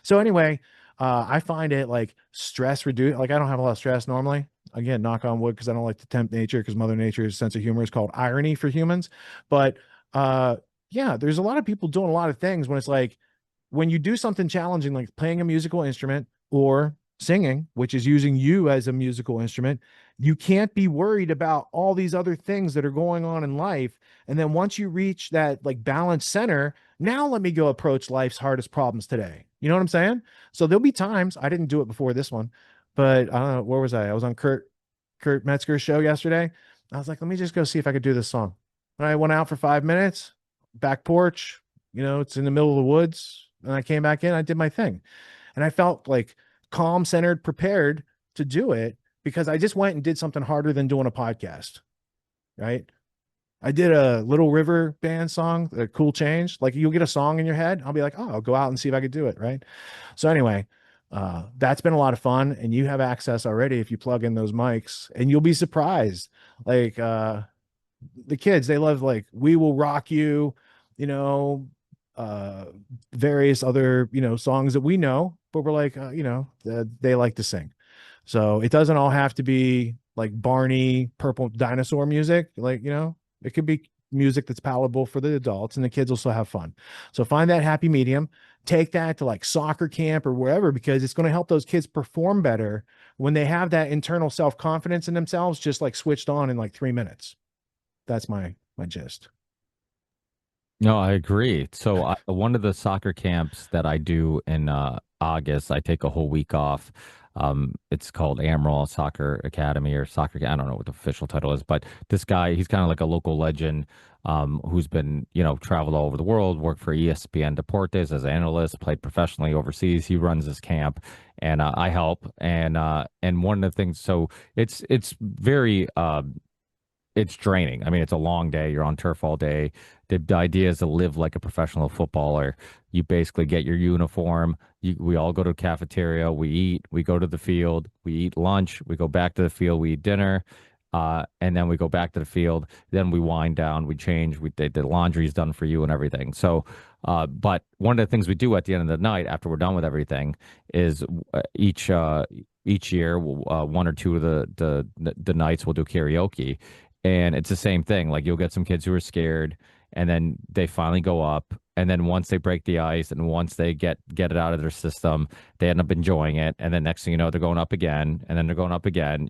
C: So anyway, I find it like stress reduce. Like I don't have a lot of stress normally. Again, knock on wood, because I don't like to tempt nature, because Mother Nature's sense of humor is called irony for humans. But yeah, there's a lot of people doing a lot of things when it's like when you do something challenging like playing a musical instrument or singing, which is using you as a musical instrument, you can't be worried about all these other things that are going on in life. And then once you reach that like balance center, now let me go approach life's hardest problems today. You know what I'm saying? So there'll be times, I didn't do it before this one, but I don't know, where was I? I was on Kurt Metzger's show yesterday. I was like, let me just go see if I could do this song. And I went out for 5 minutes, back porch, it's in the middle of the woods. And I came back in, I did my thing. And I felt like calm, centered, prepared to do it, because I just went and did something harder than doing a podcast. Right. I did a Little River band song, a Cool Change. Like you'll get a song in your head. I'll be like, oh, I'll go out and see if I could do it. Right. So anyway, that's been a lot of fun. And you have access already if you plug in those mics, and you'll be surprised. Like the kids, they love like We Will Rock You, you know, uh various other songs that we know, but we're like they like to sing. So it doesn't all have to be like Barney Purple Dinosaur music. Like it could be music that's palatable for the adults, and the kids also have fun. So find that happy medium, take that to like soccer camp or wherever, because it's going to help those kids perform better when they have that internal self-confidence in themselves just like switched on in like 3 minutes. That's my gist.
B: No, I agree. So one of the soccer camps that I do in August, I take a whole week off. It's called Amaral Soccer Academy or Soccer. I don't know what the official title is, but this guy, he's kind of like a local legend, who's been, traveled all over the world, worked for ESPN Deportes as an analyst, played professionally overseas. He runs this camp, and I help. And one of the things, so it's very it's draining. I mean, it's a long day. You're on turf all day. The idea is to live like a professional footballer. You basically get your uniform. We all go to the cafeteria. We eat. We go to the field. We eat lunch. We go back to the field. We eat dinner. And then we go back to the field. Then we wind down. We change. The laundry's done for you and everything. So, but one of the things we do at the end of the night after we're done with everything is each year, one or two of the nights we'll do karaoke. And it's the same thing. Like you'll get some kids who are scared, and then they finally go up. And then once they break the ice and once they get it out of their system, they end up enjoying it. And then next thing you know, they're going up again, and then they're going up again,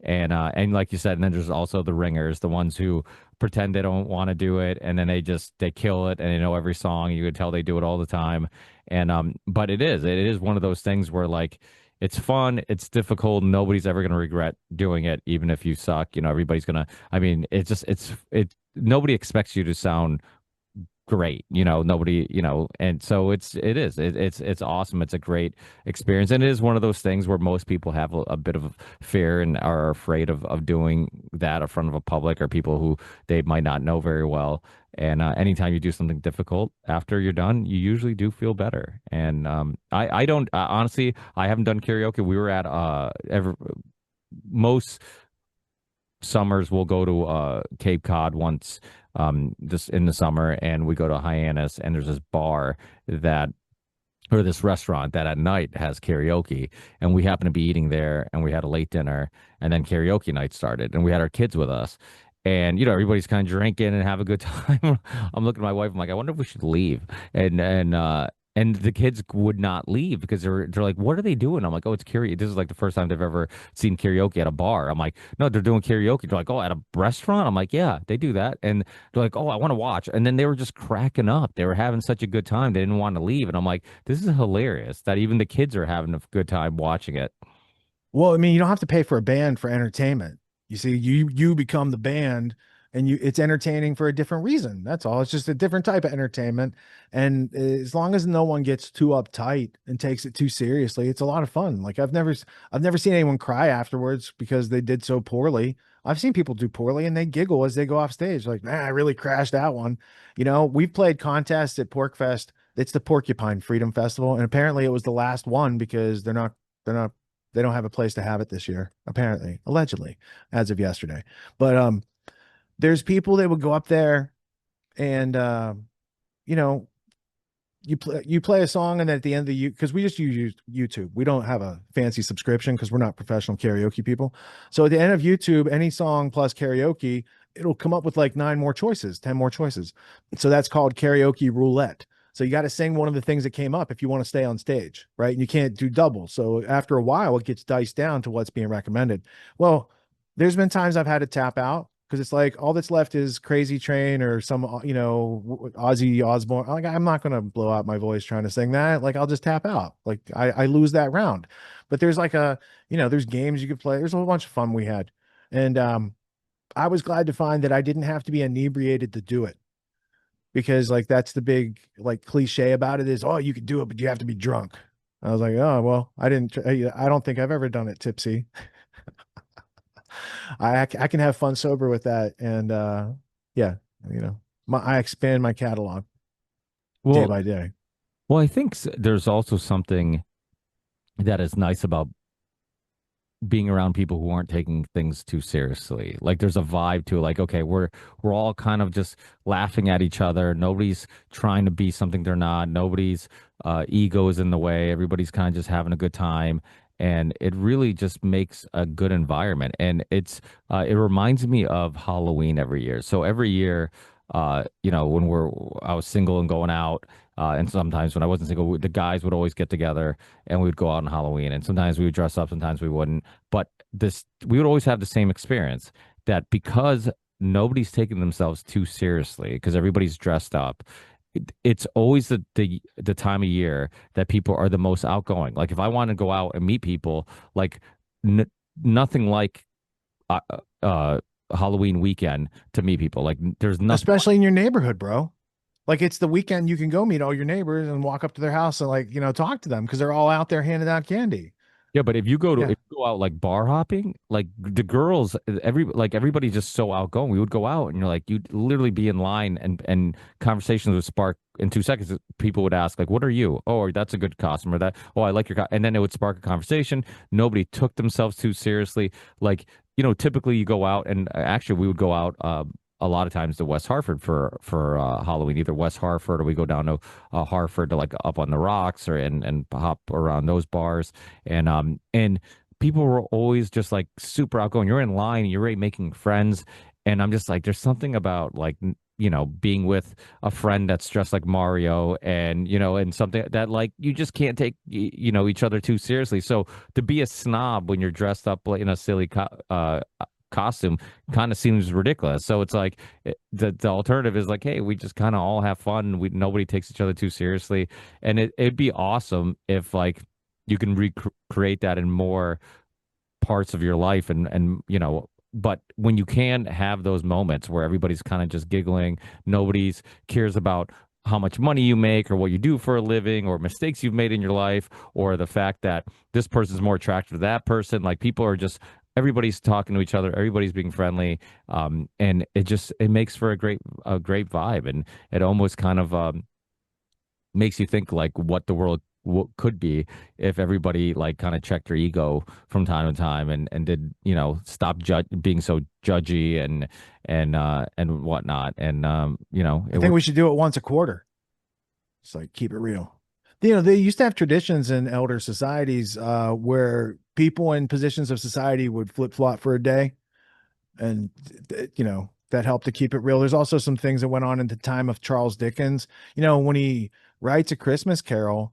B: and like you said, and then there's also the ringers, the ones who pretend they don't want to do it, and then they kill it, and they know every song. You could tell they do it all the time. And but it is one of those things where like it's fun, it's difficult, nobody's ever going to regret doing it, even if you suck. Everybody's gonna, I mean, nobody expects you to sound great, nobody, and so it's awesome. It's a great experience, and it is one of those things where most people have a bit of fear and are afraid of doing that in front of a public or people who they might not know very well. And anytime you do something difficult after you're done, you usually do feel better. And I don't honestly, I haven't done karaoke. We were at most summers we'll go to Cape Cod once this in the summer, and we go to Hyannis, and there's this bar that or this restaurant that at night has karaoke, and we happened to be eating there, and we had a late dinner, and then karaoke night started, and we had our kids with us. And everybody's kind of drinking and have a good time. I'm looking at my wife. I'm like, I wonder if we should leave. And the kids would not leave because they're like, what are they doing? I'm like, oh, it's karaoke. This is like the first time they've ever seen karaoke at a bar. I'm like, no, they're doing karaoke. They're like, oh, at a restaurant? I'm like, yeah, they do that. And they're like, oh, I want to watch. And then they were just cracking up. They were having such a good time. They didn't want to leave. And I'm like, this is hilarious that even the kids are having a good time watching it.
C: Well, I mean, you don't have to pay for a band for entertainment. You see, you become the band, and it's entertaining for a different reason. That's all. It's just a different type of entertainment. And as long as no one gets too uptight and takes it too seriously, it's a lot of fun. Like I've never seen anyone cry afterwards because they did so poorly. I've seen people do poorly and they giggle as they go off stage. Like, man, I really crashed that one. We've played contests at PorcFest. It's the Porcupine Freedom Festival, and apparently it was the last one because they're not They don't have a place to have it this year, apparently, allegedly, as of yesterday. But there's people that would go up there and you know, you play a song, and then at the end of the because we just use YouTube. We don't have a fancy subscription because we're not professional karaoke people. So at the end of YouTube, any song plus karaoke, it'll come up with like 9 more choices, 10 more choices. So that's called karaoke roulette. So you got to sing one of the things that came up if you want to stay on stage, right? And you can't do double. So after a while, it gets diced down to what's being recommended. Well, there's been times I've had to tap out because it's like all that's left is Crazy Train or some Ozzy Osbourne. Like, I'm not gonna blow out my voice trying to sing that. Like, I'll just tap out. Like, I lose that round. But there's like there's games you could play. There's a whole bunch of fun we had, and I was glad to find that I didn't have to be inebriated to do it, because like that's the big like cliche about it is, oh, you could do it but you have to be drunk. I was like, oh well, I don't think I've ever done it tipsy. I can have fun sober with that, and yeah, I expand my catalog day
B: Well,
C: by day.
B: I think there's also something that is nice about being around people who aren't taking things too seriously. Like there's a vibe to it. Like, okay, we're all kind of just laughing at each other. Nobody's trying to be something they're not. Nobody's ego is in the way. Everybody's kind of just having a good time. And it really just makes a good environment. And it reminds me of Halloween every year. So every year, when I was single and going out, and sometimes when I wasn't single, the guys would always get together and we would go out on Halloween. And sometimes we would dress up, sometimes we wouldn't. But we would always have the same experience, that because nobody's taking themselves too seriously, because everybody's dressed up, it's always the time of year that people are the most outgoing. Like if I want to go out and meet people, like nothing like uh, uh, Halloween weekend to meet people. Like there's nothing.
C: Especially in your neighborhood, bro. Like it's the weekend, you can go meet all your neighbors and walk up to their house and like, talk to them because they're all out there handing out candy.
B: Yeah, but if
C: Yeah.
B: you go out like bar hopping, like the girls, everybody's just so outgoing. We would go out and you're like, you'd literally be in line, and conversations would spark in 2 seconds. People would ask like, "What are you?" "Oh, that's a good costume." Or that, "Oh, I like your," and then it would spark a conversation. Nobody took themselves too seriously. Like, typically you go out, and actually we would go out a lot of times to West Hartford for Halloween, either West Hartford, or we go down to Hartford to like up on the rocks, or and hop around those bars, and people were always just like super outgoing. You're in line, you're already making friends, and I'm just like, there's something about like being with a friend that's dressed like Mario, and something that like you just can't take each other too seriously. So to be a snob when you're dressed up like in a silly costume kind of seems ridiculous. So it's like the alternative is like, hey, we just kind of all have fun. Nobody takes each other too seriously, and it'd be awesome if like you can recreate that in more parts of your life, and. But when you can have those moments where everybody's kind of just giggling, nobody's cares about how much money you make or what you do for a living or mistakes you've made in your life or the fact that this person's more attractive to that person. Like people are just everybody's talking to each other, everybody's being friendly, and it makes for a great vibe, and it almost kind of makes you think like what the world could be if everybody like kind of checked their ego from time to time and did stop being so judgy and whatnot, and
C: I think we should do it once a quarter. It's like, keep it real. They used to have traditions in elder societies where people in positions of society would flip flop for a day, and that helped to keep it real. There's also some things that went on in the time of Charles Dickens. When he writes A Christmas Carol,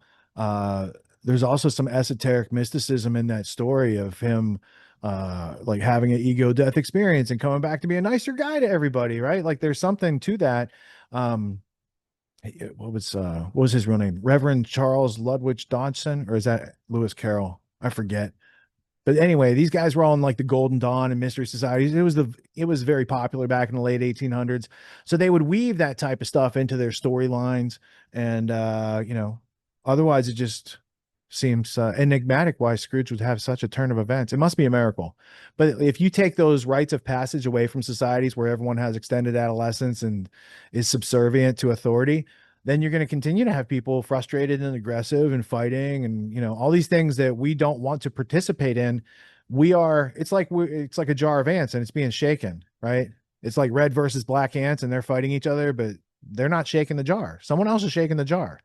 C: there's also some esoteric mysticism in that story of him like having an ego death experience and coming back to be a nicer guy to everybody, right? Like there's something to that. What was his real name? Reverend Charles Ludwig Dodgson, or is that Lewis Carroll? I forget. But anyway, these guys were all in like the Golden Dawn and Mystery Societies. It was very popular back in the late 1800s. So they would weave that type of stuff into their storylines, and otherwise it just seems enigmatic why Scrooge would have such a turn of events. It must be a miracle. But if you take those rites of passage away from societies where everyone has extended adolescence and is subservient to authority, then you're going to continue to have people frustrated and aggressive and fighting and, all these things that we don't want to participate in. It's like a jar of ants and it's being shaken, right? It's like red versus black ants and they're fighting each other, but they're not shaking the jar. Someone else is shaking the jar.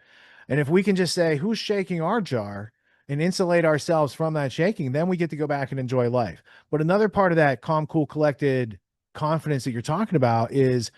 C: And if we can just say who's shaking our jar and insulate ourselves from that shaking, then we get to go back and enjoy life. But another part of that calm, cool, collected confidence that you're talking about is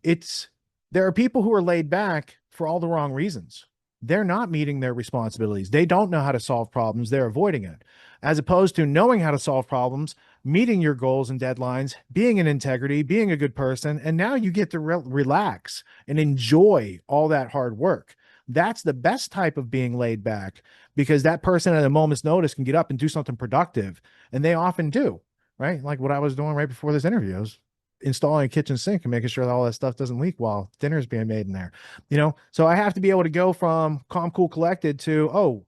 C: it's there are people who are laid back for all the wrong reasons. They're not meeting their responsibilities. They don't know how to solve problems. They're avoiding it. As opposed to knowing how to solve problems, meeting your goals and deadlines, being in integrity, being a good person, and now you get to relax and enjoy all that hard work. That's the best type of being laid back because that person at a moment's notice can get up and do something productive. And they often do, right? Like what I was doing right before this interview. I was installing a kitchen sink and making sure that all that stuff doesn't leak while dinner's being made in there. So I have to be able to go from calm, cool, collected to, oh,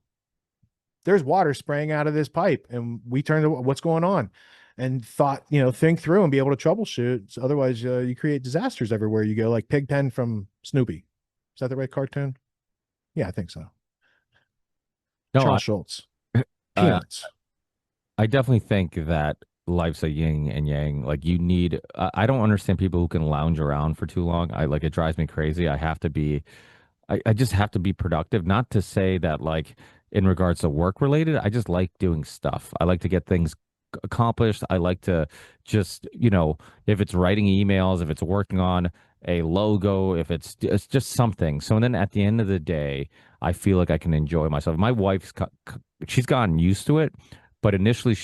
C: there's water spraying out of this pipe. And we turn to what's going on and think through and be able to troubleshoot. So otherwise, you create disasters everywhere you go, like Pigpen from Snoopy. Is that the right cartoon? Yeah, I think so.
B: No,
C: Charles Schultz.
B: I,
C: Peanuts.
B: I definitely think that life's a yin and yang. Like you need, I don't understand people who can lounge around for too long. I like it drives me crazy. I just have to be productive. Not to say that like in regards to work related, I just like doing stuff. I like to get things accomplished. I like to just, if it's writing emails, if it's working on a logo, if it's just something. So then at the end of the day, I feel like I can enjoy myself. My wife's she's gotten used to it, but initially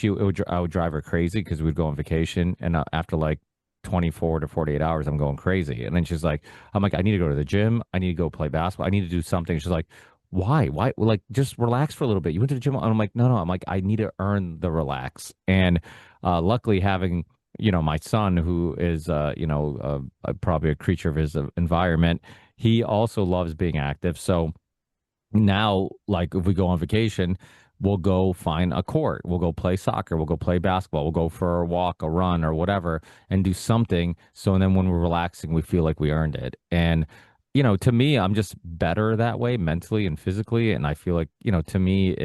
B: I would drive her crazy because we'd go on vacation and after like 24 to 48 hours, I'm going crazy. And then I'm like, I need to go to the gym. I need to go play basketball. I need to do something. She's like, why? Why? Like, just relax for a little bit. You went to the gym. And I'm like, no, no. I'm like, I need to earn the relax. And luckily, having, my son, who is, probably a creature of his environment, he also loves being active. So now, like, if we go on vacation, we'll go find a court. We'll go play soccer. We'll go play basketball. We'll go for a walk, a run, or whatever, and do something. So then when we're relaxing, we feel like we earned it. And, to me, I'm just better that way mentally and physically. And I feel like, to me,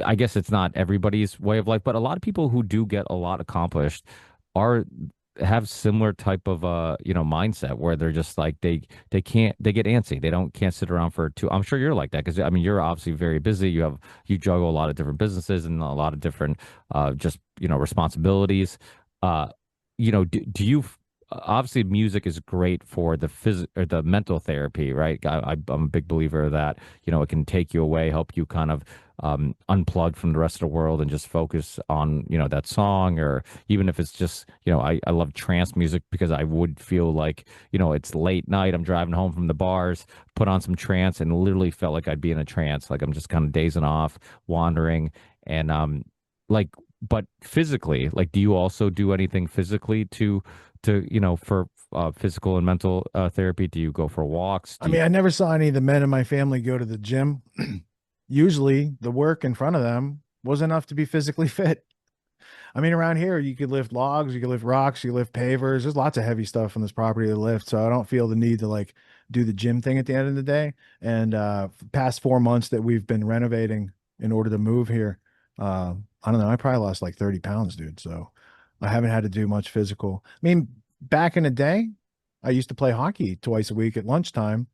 B: I guess it's not everybody's way of life, but a lot of people who do get a lot accomplished are have similar type of mindset where they're just like they get antsy. They can't sit around for two. I'm sure you're like that because I mean you're obviously very busy. You juggle a lot of different businesses and a lot of different just responsibilities. uh do you obviously music is great for the or the mental therapy, right? I'm a big believer that it can take you away, help you kind of unplug from the rest of the world and just focus on that song, or even if it's just I love trance music because I would feel like it's late night, I'm driving home from the bars, put on some trance and literally felt like I'd be in a trance, like I'm just kind of dazing off, wandering, and like, but physically, like, do you also do anything physically to for physical and mental therapy? Do you go for walks?
C: I mean, I never saw any of the men in my family go to the gym. Usually the work in front of them was enough to be physically fit. I mean, around here, you could lift logs, you could lift rocks, you could lift pavers. There's lots of heavy stuff on this property to lift. So I don't feel the need to like do the gym thing at the end of the day. And past 4 months that we've been renovating in order to move here, I don't know, I probably lost like 30 pounds, dude. So I haven't had to do much physical. I mean, back in the day, I used to play hockey twice a week at lunchtime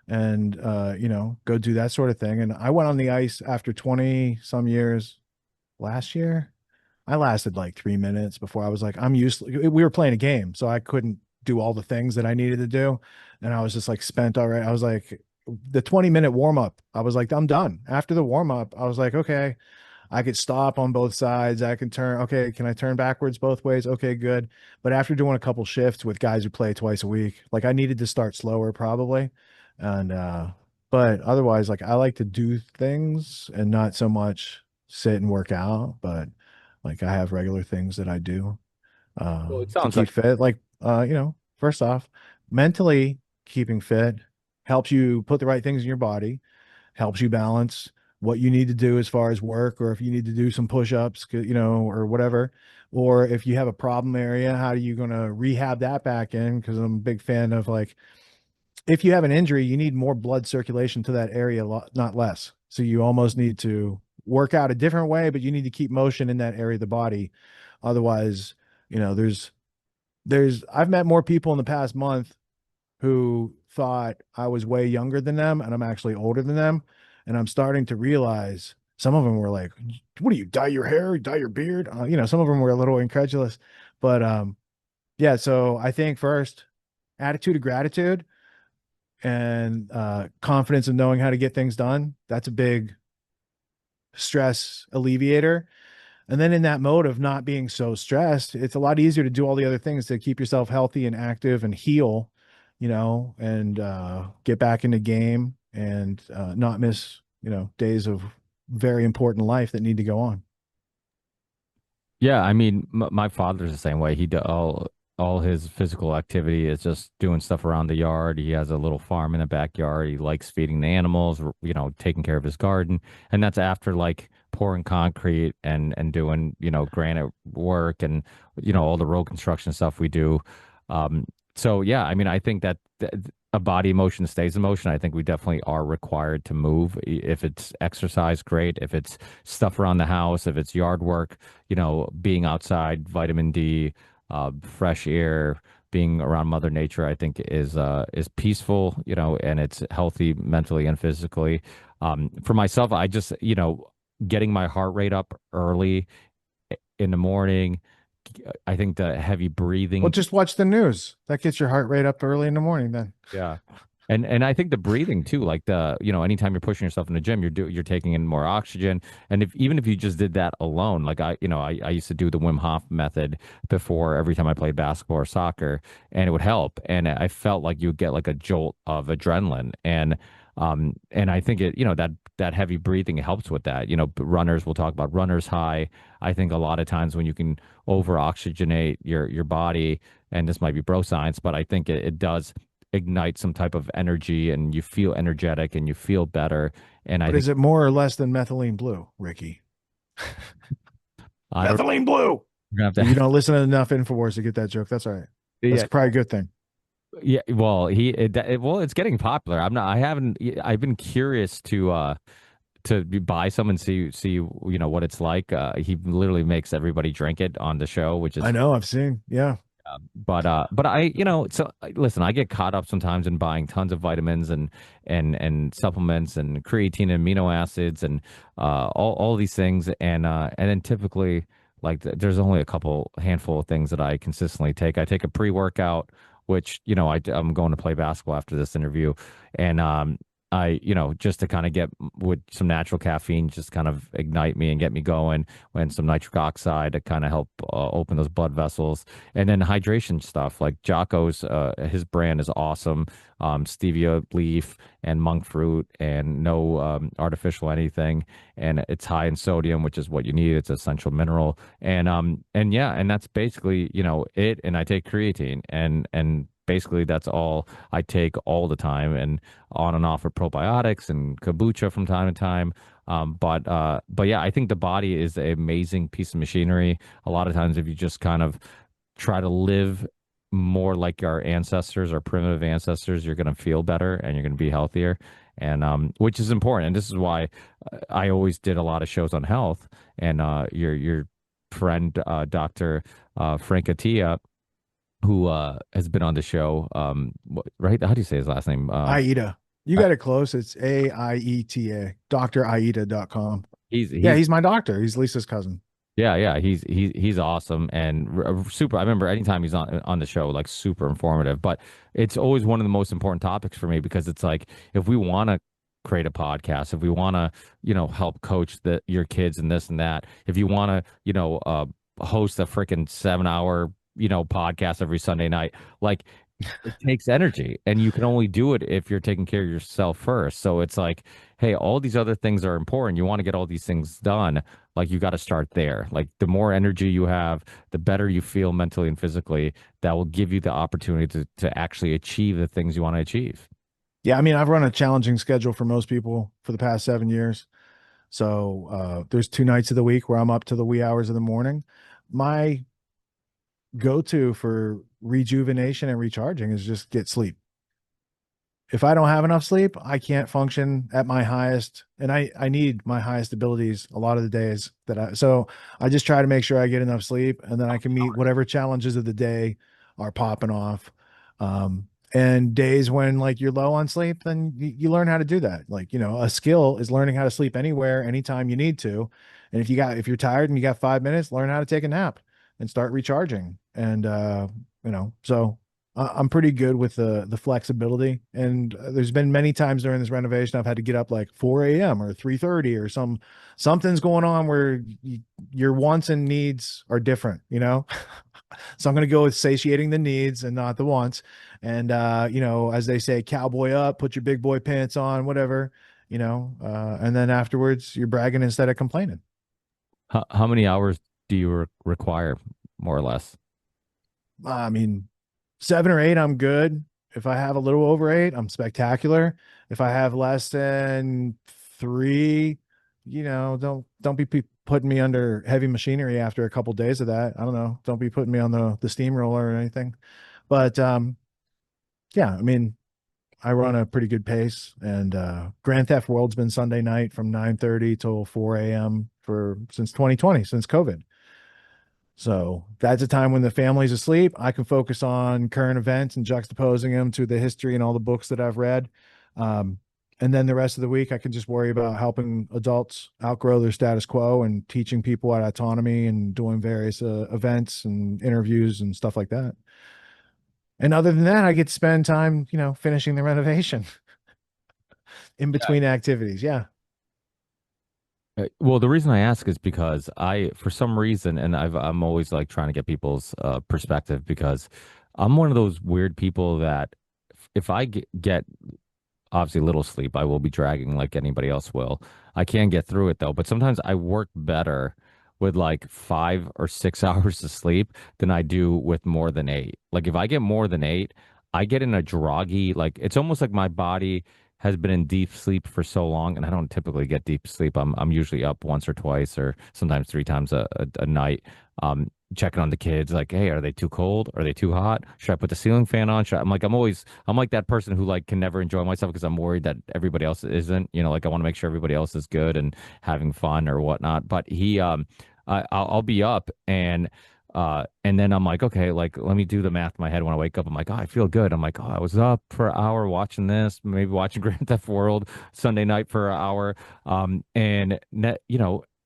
C: and go do that sort of thing. And I went on the ice after 20 some years last year. I lasted like 3 minutes before I was like, I'm useless. We were playing a game, so I couldn't do all the things that I needed to do. And I was just like spent already. I was like, the 20-minute warm up, I was like, I'm done. After the warm up, I was like, okay, I could stop on both sides. I can turn. Okay, can I turn backwards both ways? Okay, good. But after doing a couple shifts with guys who play twice a week, like I needed to start slower probably. And but otherwise, like I like to do things and not so much sit and work out, but like I have regular things that I do
B: Well, it
C: to
B: sounds
C: keep
B: like
C: fit. Like first off, mentally keeping fit helps you put the right things in your body, helps you balance what you need to do as far as work, or if you need to do some push-ups, or whatever, or if you have a problem area, how are you going to rehab that back in? Because I'm a big fan of like if you have an injury, you need more blood circulation to that area, not less. So you almost need to work out a different way, but you need to keep motion in that area of the body. Otherwise, there's I've met more people in the past month who thought I was way younger than them, and I'm actually older than them. And I'm starting to realize some of them were like, "What do you dye your hair? Dye your beard?" Some of them were a little incredulous, but yeah. So I think first, attitude of gratitude and confidence in knowing how to get things done. That's a big stress alleviator. And then in that mode of not being so stressed, it's a lot easier to do all the other things to keep yourself healthy and active and heal, and get back into game and not miss, days of very important life that need to go on.
B: Yeah, I mean, my father's the same way. He do all his physical activity is just doing stuff around the yard. He has a little farm in the backyard. He likes feeding the animals, taking care of his garden, and that's after like pouring concrete and doing, granite work and all the road construction stuff we do. So yeah, I mean, I think that a body emotion stays in motion. I think we definitely are required to move. If it's exercise, great. If it's stuff around the house, if it's yard work, being outside, vitamin D, fresh air, being around Mother Nature, I think is peaceful, and it's healthy mentally and physically. For myself, I just, getting my heart rate up early in the morning. I think the heavy breathing.
C: Well, just watch the news. That gets your heart rate up early in the morning then.
B: Yeah. And I think the breathing too, like anytime you're pushing yourself in the gym, you're taking in more oxygen. And even if you just did that alone, like I used to do the Wim Hof method before every time I played basketball or soccer, and it would help. And I felt like you would get like a jolt of adrenaline. And I think that heavy breathing helps with that. Runners will talk about runner's high. I think a lot of times when you can over oxygenate your body, and this might be bro science, but I think it does ignite some type of energy, and you feel energetic and you feel better. And
C: But is it more or less than methylene blue, Ricky? Methylene blue. You don't listen to enough Infowars to get that joke. That's all right. That's probably a good thing.
B: Yeah, well, it's getting popular. I've been curious to buy some and see what it's like. He literally makes everybody drink it on the show, which is
C: I know, I've seen. Yeah.
B: But listen, I get caught up sometimes in buying tons of vitamins and supplements and creatine and amino acids and all these things, and then typically like there's only a handful of things that I consistently take. I take a pre-workout, which I'm going to play basketball after this interview, and just to kind of get with some natural caffeine, just kind of ignite me and get me going, and some nitric oxide to kind of help open those blood vessels. And then hydration stuff like Jocko's, his brand is awesome. Stevia leaf and monk fruit and no artificial anything. And it's high in sodium, which is what you need. It's an essential mineral. And yeah, and that's basically, it. And I take creatine and basically that's all I take all the time, and on and off of probiotics and kombucha from time to time. But yeah, I think the body is an amazing piece of machinery. A lot of times if you just kind of try to live more like our ancestors, our primitive ancestors, you're going to feel better and you're going to be healthier, and which is important. And this is why I always did a lot of shows on health. And your friend Dr. Frank Attia, who has been on the show, right? How do you say his last name?
C: Aida. You got it close. It's AIETA, draida.com. He's my doctor. He's Lisa's cousin.
B: Yeah, he's awesome and super. I remember anytime he's on the show, like super informative. But it's always one of the most important topics for me, because it's like if we want to create a podcast, if we want to, help coach your kids and this and that, if you want to, host a freaking 7-hour podcast every Sunday night, like it takes energy, and you can only do it if you're taking care of yourself first. So it's like, hey, all these other things are important. You want to get all these things done, like you got to start there. Like the more energy you have, the better you feel mentally and physically. That will give you the opportunity to actually achieve the things you want to achieve.
C: Yeah, I mean, I've run a challenging schedule for most people for the past 7 years. So there's 2 nights of the week where I'm up to the wee hours of the morning. My go-to for rejuvenation and recharging is just get sleep. if I don't have enough sleep, I can't function at my highest. And I need my highest abilities a lot of the days so I just try to make sure I get enough sleep and then I can meet whatever challenges of the day are popping off. And days when like you're low on sleep, then you learn how to do that. Like, a skill is learning how to sleep anywhere, anytime you need to. And if you're tired and you got 5 minutes, learn how to take a nap and start recharging. And, so I'm pretty good with the flexibility. And there's been many times during this renovation I've had to get up like 4 a.m. or 3:30 or something's going on where your wants and needs are different. So I'm going to go with satiating the needs and not the wants. And as they say, cowboy up, put your big boy pants on, whatever. And then afterwards you're bragging instead of complaining.
B: How many hours do you require, more or less?
C: I mean, 7 or 8, I'm good. If I have a little over 8, I'm spectacular. If I have less than 3, don't be putting me under heavy machinery after a couple days of that. I don't know. Don't be putting me on the steamroller or anything. But yeah, I mean, I run a pretty good pace, and Grand Theft World's been Sunday night from 9:30 till 4 a.m. for since 2020, since COVID. So that's a time when the family's asleep. I can focus on current events and juxtaposing them to the history and all the books that I've read. Um, and then the rest of the week, I can just worry about helping adults outgrow their status quo and teaching people about autonomy and doing various events and interviews and stuff like that. And other than that, I get to spend time, finishing the renovation in between activities. Yeah.
B: Well, the reason I ask is because for some reason, and I'm always like trying to get people's perspective because I'm one of those weird people that if I get obviously little sleep, I will be dragging like anybody else will. I can get through it though, but sometimes I work better with like 5 or 6 hours of sleep than I do with more than 8. Like if I get more than 8, I get in a groggy, like it's almost like my body has been in deep sleep for so long, and I don't typically get deep sleep. I'm usually up once or twice, or sometimes 3 times a night. Checking on the kids, like, hey, are they too cold? Are they too hot? Should I put the ceiling fan on? I'm like that person who like can never enjoy myself because I'm worried that everybody else isn't. Like I want to make sure everybody else is good and having fun or whatnot. But I'll be up and then I'm like, okay, like let me do the math in my head when I wake up. I'm like, oh, I feel good. I'm like, oh, I was up for an hour watching this, maybe watching Grand Theft World Sunday night for an hour.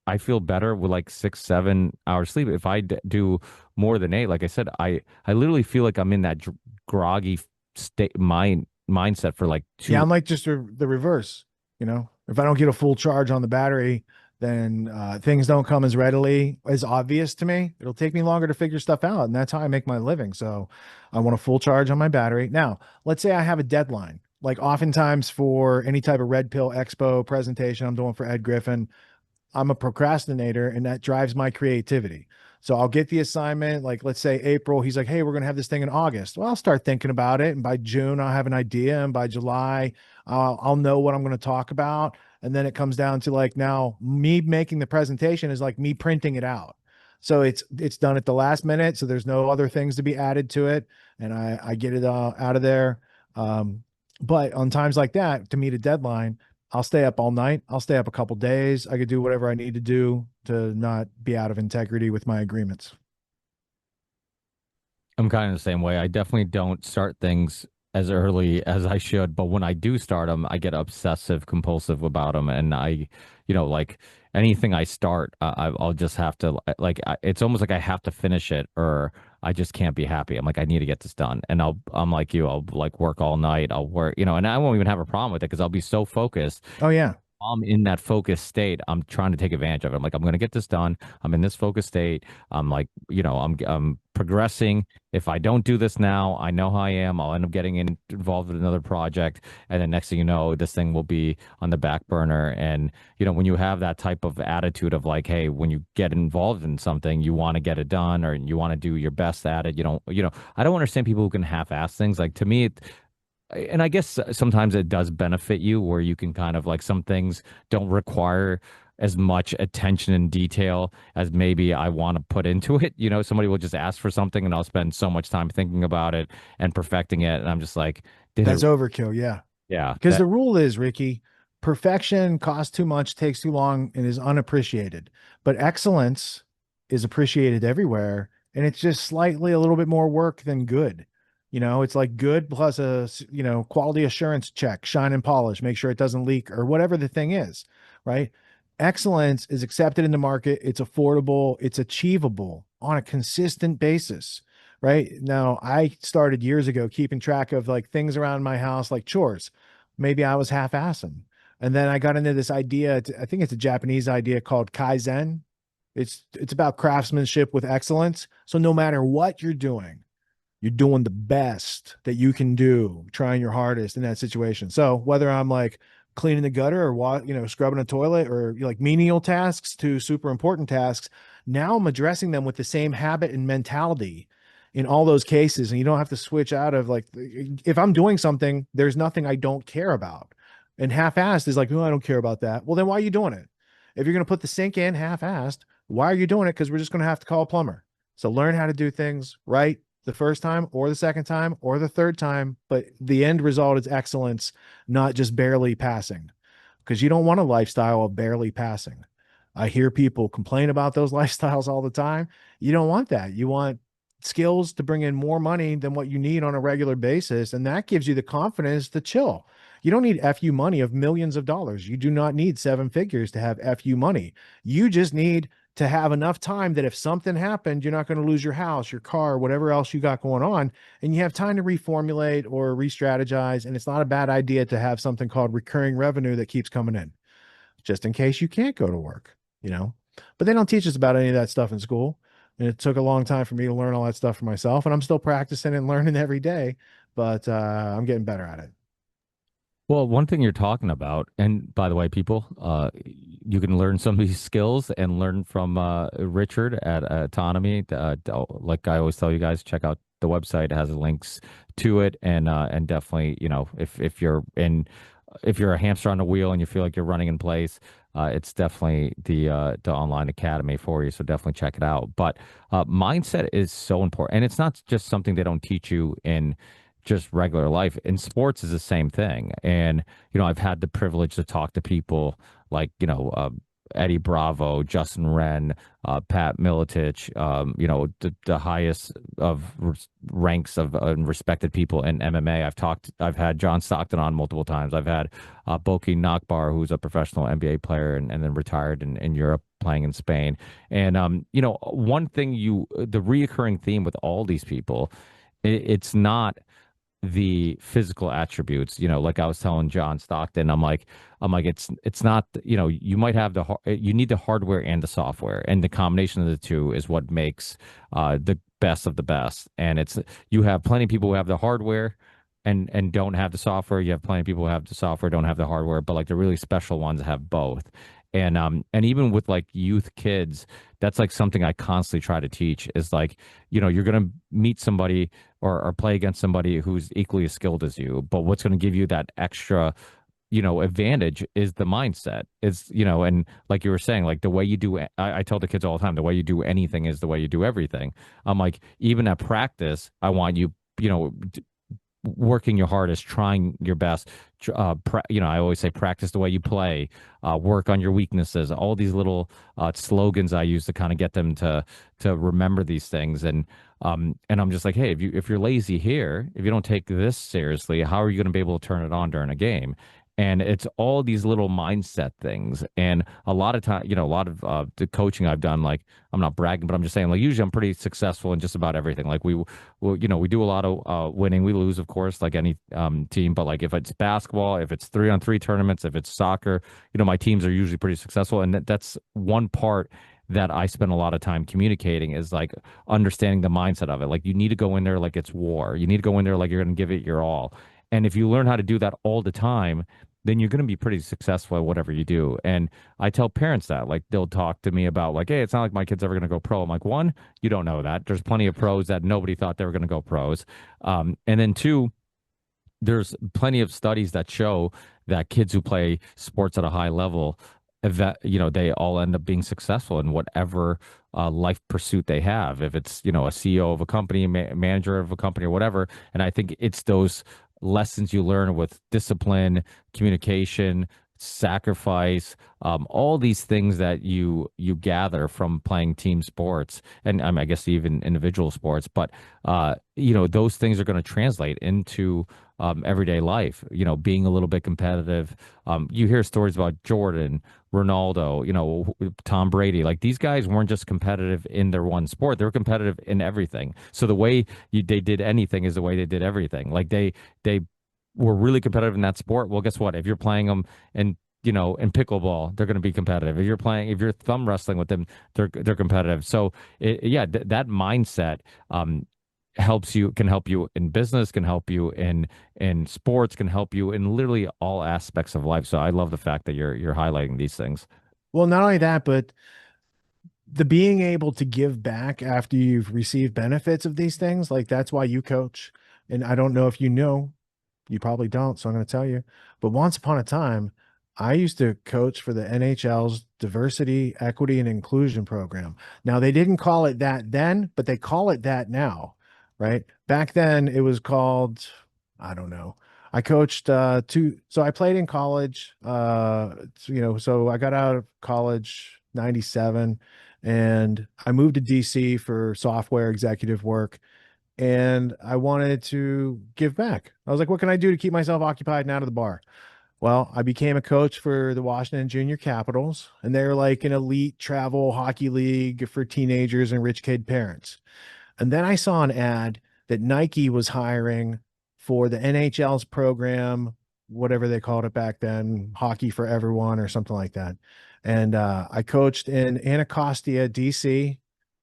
B: I feel better with like 6, 7 hours sleep. If I do more than 8, like I said, I literally feel like I'm in that groggy state mindset for like
C: Yeah,
B: 2.
C: I'm like just the reverse. If I don't get a full charge on the battery, then things don't come as readily as obvious to me. It'll take me longer to figure stuff out, and that's how I make my living. So I want a full charge on my battery. Now, let's say I have a deadline. Like oftentimes for any type of Red Pill Expo presentation I'm doing for Ed Griffin, I'm a procrastinator and that drives my creativity. So I'll get the assignment, like let's say April, he's like, hey, we're going to have this thing in August. Well, I'll start thinking about it. And by June, I'll have an idea. And by July, I'll know what I'm going to talk about. And then it comes down to like now me making the presentation is like me printing it out. So it's done at the last minute. So there's no other things to be added to it. And I get it out of there. But on times like that, to meet a deadline, I'll stay up all night. I'll stay up a couple days. I could do whatever I need to do to not be out of integrity with my agreements.
B: I'm kind of the same way. I definitely don't start things as early as I should, but when I do start them, I get obsessive compulsive about them, and like anything I start, I'll just have to it's almost like I have to finish it, or I just can't be happy. I'm like, I need to get this done, and I'm like you, I'll like work all night. I'll work, and I won't even have a problem with it because I'll be so focused.
C: Oh yeah.
B: I'm in that focused state. I'm trying to take advantage of it. I'm like, I'm going to get this done. I'm in this focused state. I'm like, I'm progressing. If I don't do this now, I know how I am. I'll end up getting involved with another project. And then next thing you know, this thing will be on the back burner. And, when you have that type of attitude of like, hey, when you get involved in something, you want to get it done or you want to do your best at it. I don't understand people who can half-ass things. Like to me, and I guess sometimes it does benefit you where you can kind of like some things don't require as much attention and detail as maybe I want to put into it. Somebody will just ask for something and I'll spend so much time thinking about it and perfecting it. And I'm just like, did
C: That's
B: it
C: overkill. Yeah.
B: Yeah.
C: Because
B: That,
C: the rule is, Ricky, perfection costs too much, takes too long, and is unappreciated. But excellence is appreciated everywhere, and it's just slightly a little bit more work than good. It's like good plus quality assurance check, shine and polish, make sure it doesn't leak or whatever the thing is, right? Excellence is accepted in the market, it's affordable, it's achievable on a consistent basis. Right now, I started years ago keeping track of like things around my house, like chores. Maybe I was half-assing. And then I got into this idea, I think it's a Japanese idea called Kaizen. It's about craftsmanship with excellence. So no matter what you're doing the best that you can do, trying your hardest in that situation. So whether I'm like cleaning the gutter or scrubbing a toilet or like menial tasks to super important tasks, now I'm addressing them with the same habit and mentality in all those cases. And you don't have to switch out of like, if I'm doing something, there's nothing I don't care about. And half-assed is like, oh, I don't care about that. Well, then why are you doing it? If you're going to put the sink in half-assed, why are you doing it? Because we're just going to have to call a plumber. So learn how to do things right the first time or the second time or the third time, but the end result is excellence, not just barely passing. Because you don't want a lifestyle of barely passing. I hear people complain about those lifestyles all the time. You don't want that. You want skills to bring in more money than what you need on a regular basis. And that gives you the confidence to chill. You don't need FU money of millions of dollars. You do not need seven figures to have FU money. You just need to have enough time that if something happened, you're not going to lose your house, your car, whatever else you got going on. And you have time to reformulate or re-strategize. And it's not a bad idea to have something called recurring revenue that keeps coming in just in case you can't go to work. But they don't teach us about any of that stuff in school. And it took a long time for me to learn all that stuff for myself. And I'm still practicing and learning every day, but I'm getting better at it.
B: well, one thing you're talking about, and by the way, people, you can learn some of these skills and learn from Richard at Autonomy. Like I always tell you guys, check out the website. It has links to it, and definitely, if you're a hamster on the wheel and you feel like you're running in place, it's definitely the online academy for you. So definitely check it out. But mindset is so important, and it's not just something they don't teach you in just regular life. In sports is the same thing. And I've had the privilege to talk to people like Eddie Bravo, Justin Wren, Pat Miletich, the highest of ranks of respected people in MMA. I've had John Stockton on multiple times. I've had Boki Nakbar, who's a professional NBA player and then retired in Europe playing in Spain. And one thing the reoccurring theme with all these people, it's not the physical attributes. Like I was telling John Stockton, I'm like it's not, you might have you need the hardware and the software, and the combination of the two is what makes the best of the best. And you have plenty of people who have the hardware and don't have the software. You have plenty of people who have the software, don't have the hardware, but like the really special ones have both. And even with like youth kids, that's like something I constantly try to teach is like, you're gonna meet somebody or play against somebody who's equally as skilled as you, but what's gonna give you that extra advantage is the mindset. And like you were saying, like the way you do, I tell the kids all the time, the way you do anything is the way you do everything. I'm like, even at practice, I want you, working your hardest, trying your best. I always say practice the way you play, work on your weaknesses. All these little slogans I use to kind of get them to remember these things. And I'm just like, hey, if you're lazy here, if you don't take this seriously, how are you going to be able to turn it on during a game? And it's all these little mindset things. And a lot of time, a lot of the coaching I've done, like I'm not bragging, but I'm just saying, like usually I'm pretty successful in just about everything. Like we do a lot of winning. We lose, of course, like any team. But like if it's basketball, if it's 3-on-3 tournaments, if it's soccer, my teams are usually pretty successful. And that's one part that I spend a lot of time communicating is like understanding the mindset of it. Like you need to go in there like it's war. You need to go in there like you're going to give it your all. And if you learn how to do that all the time, then you're going to be pretty successful at whatever you do. And I tell parents that, like, they'll talk to me about, like, hey, it's not like my kid's ever going to go pro. I'm like, one, you don't know that. There's plenty of pros that nobody thought they were going to go pros. And then two, there's plenty of studies that show that kids who play sports at a high level, they all end up being successful in whatever life pursuit they have. If it's, a CEO of a company, manager of a company or whatever. And I think it's those lessons you learn with discipline, communication, sacrifice, all these things that you gather from playing team sports, and I guess even individual sports. But those things are going to translate into everyday life. Being a little bit competitive. You hear stories about Jordan, Ronaldo, Tom Brady. Like these guys weren't just competitive in their one sport; they were competitive in everything. So the way they did anything is the way they did everything. Like they were really competitive in that sport. Well, guess what? If you're playing them in in pickleball, they're going to be competitive. If you're thumb wrestling with them, they're competitive. So that mindset can help you in business, can help you in sports, can help you in literally all aspects of life. So I love the fact that you're highlighting these things.
C: Well, not only that, but the being able to give back after you've received benefits of these things, like that's why you coach. And I don't know if you know, you probably don't, so I'm going to tell you. But once upon a time, I used to coach for the NHL's Diversity, Equity, and Inclusion program. Now, they didn't call it that then, but they call it that now, right? Back then, it was called, I don't know. I coached so I played in college, so I got out of college 97 and I moved to DC for software executive work and I wanted to give back. I was like, what can I do to keep myself occupied and out of the bar? Well, I became a coach for the Washington Junior Capitals, and they're like an elite travel hockey league for teenagers and rich kid parents. And then I saw an ad that Nike was hiring for the NHL's program, whatever they called it back then, hockey for everyone or something like that. And I coached in Anacostia, DC,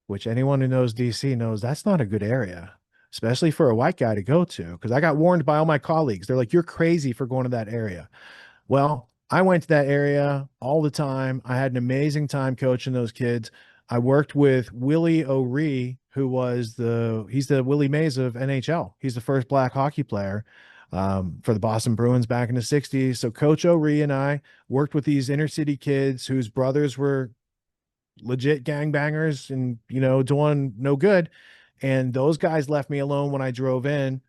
C: which anyone who knows DC knows that's not a good area, especially for a white guy to go to. Because I got warned by all my colleagues. They're like, you're crazy for going to that area. Well, I went to that area all the time. I had an amazing time coaching those kids. I worked with Willie O'Ree, who was he's the Willie Mays of NHL. He's the first black hockey player for the Boston Bruins back in the 60s. So Coach O'Ree and I worked with these inner city kids whose brothers were legit gangbangers and, doing no good. And those guys left me alone when I drove in.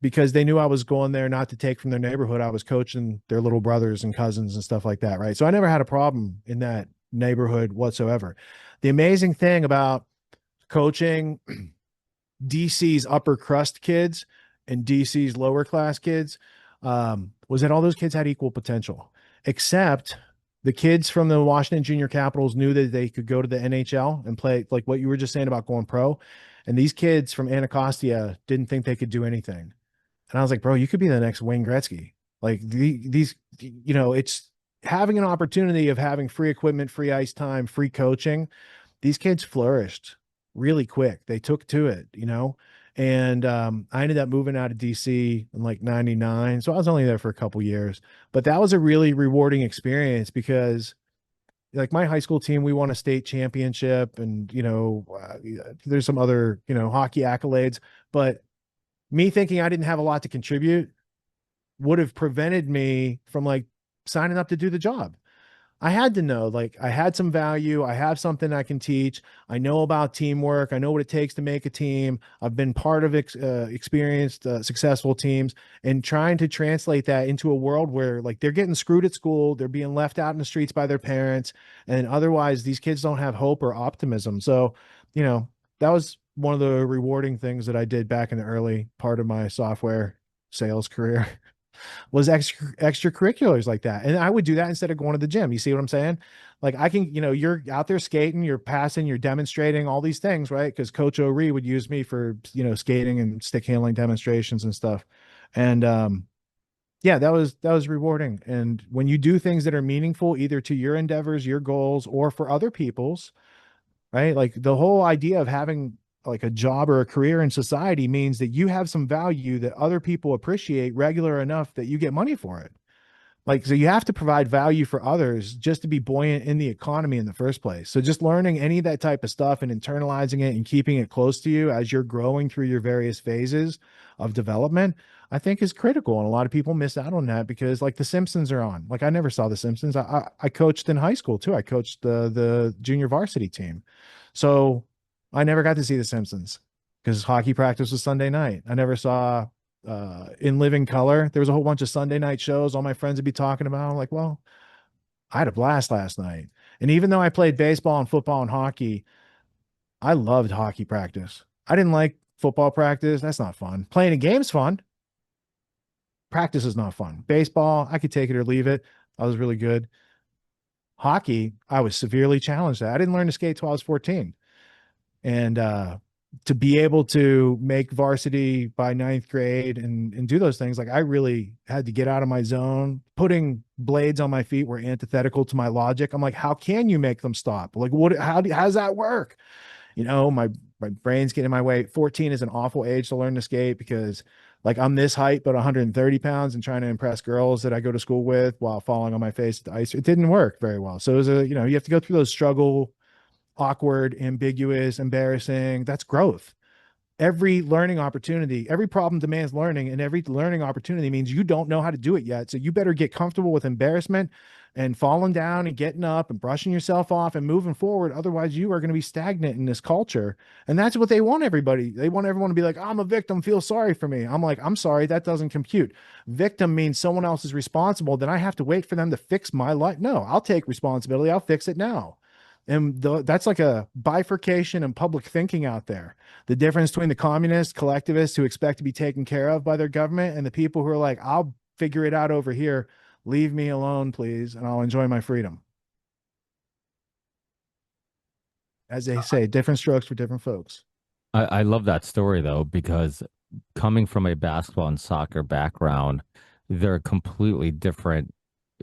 C: Because they knew I was going there not to take from their neighborhood. I was coaching their little brothers and cousins and stuff like that, right? So I never had a problem in that neighborhood whatsoever. The amazing thing about coaching DC's upper crust kids and DC's lower class kids was that all those kids had equal potential, except the kids from the Washington Junior Capitals knew that they could go to the NHL and play, like what you were just saying about going pro. And these kids from Anacostia didn't think they could do anything. And I was like, bro, you could be the next Wayne Gretzky. Like these, it's having an opportunity of having free equipment, free ice time, free coaching. These kids flourished really quick. They took to it, and I ended up moving out of DC in like 99. So I was only there for a couple years, but that was a really rewarding experience because like my high school team, we won a state championship and, there's some other, hockey accolades, but me thinking I didn't have a lot to contribute would have prevented me from like signing up to do the job. I had to know, like, I had some value. I have something I can teach. I know about teamwork. I know what it takes to make a team. I've been part of experienced, successful teams, and trying to translate that into a world where like they're getting screwed at school, they're being left out in the streets by their parents, and otherwise these kids don't have hope or optimism. So, that was one of the rewarding things that I did back in the early part of my software sales career. Was extracurriculars like that. And I would do that instead of going to the gym. You see what I'm saying? Like I can, you're out there skating, you're passing, you're demonstrating all these things, right? Because Coach O'Ree would use me for, skating and stick handling demonstrations and stuff. And yeah, that was rewarding. And when you do things that are meaningful, either to your endeavors, your goals, or for other people's, right? Like the whole idea of having like a job or a career in society means that you have some value that other people appreciate regular enough that you get money for it. Like, so you have to provide value for others just to be buoyant in the economy in the first place. So just learning any of that type of stuff and internalizing it and keeping it close to you as you're growing through your various phases of development, I think is critical. And a lot of people miss out on that because like the Simpsons are on. Like I never saw the Simpsons. I coached in high school too. I coached the junior varsity team. So I never got to see the Simpsons because hockey practice was Sunday night. I never saw In living color. There was a whole bunch of Sunday night shows. All my friends would be talking about. I'm like, well, I had a blast last night. And even though I played baseball and football and hockey, I loved hockey practice. I didn't like football practice. That's not fun. Playing a game's fun. Practice is not fun. Baseball, I could take it or leave it. I was really good. Hockey, I was severely challenged at. I didn't learn to skate till I was 14. And to be able to make varsity by ninth grade and do those things, like I really had to get out of my zone. Putting blades on my feet were antithetical to my logic. I'm like, how can you make them stop? Like, how does that work? My brain's getting in my way. 14 is an awful age to learn to skate because like I'm this height, but 130 pounds and trying to impress girls that I go to school with while falling on my face at the ice. It didn't work very well. So it was you have to go through those struggle, awkward, ambiguous, embarrassing. That's growth. Every learning opportunity, every problem demands learning, and every learning opportunity means you don't know how to do it yet. So you better get comfortable with embarrassment and falling down and getting up and brushing yourself off and moving forward. Otherwise, you are going to be stagnant in this culture. And that's what they want everybody. They want everyone to be like, I'm a victim, feel sorry for me. I'm like, I'm sorry, that doesn't compute. Victim means someone else is responsible. Then I have to wait for them to fix my life. No, I'll take responsibility. I'll fix it now. And that's like a bifurcation in public thinking out there. The difference between the communist collectivists who expect to be taken care of by their government and the people who are like, I'll figure it out over here. Leave me alone, please, and I'll enjoy my freedom. As they say, different strokes for different folks.
B: I love that story though, because coming from a basketball and soccer background, they're completely different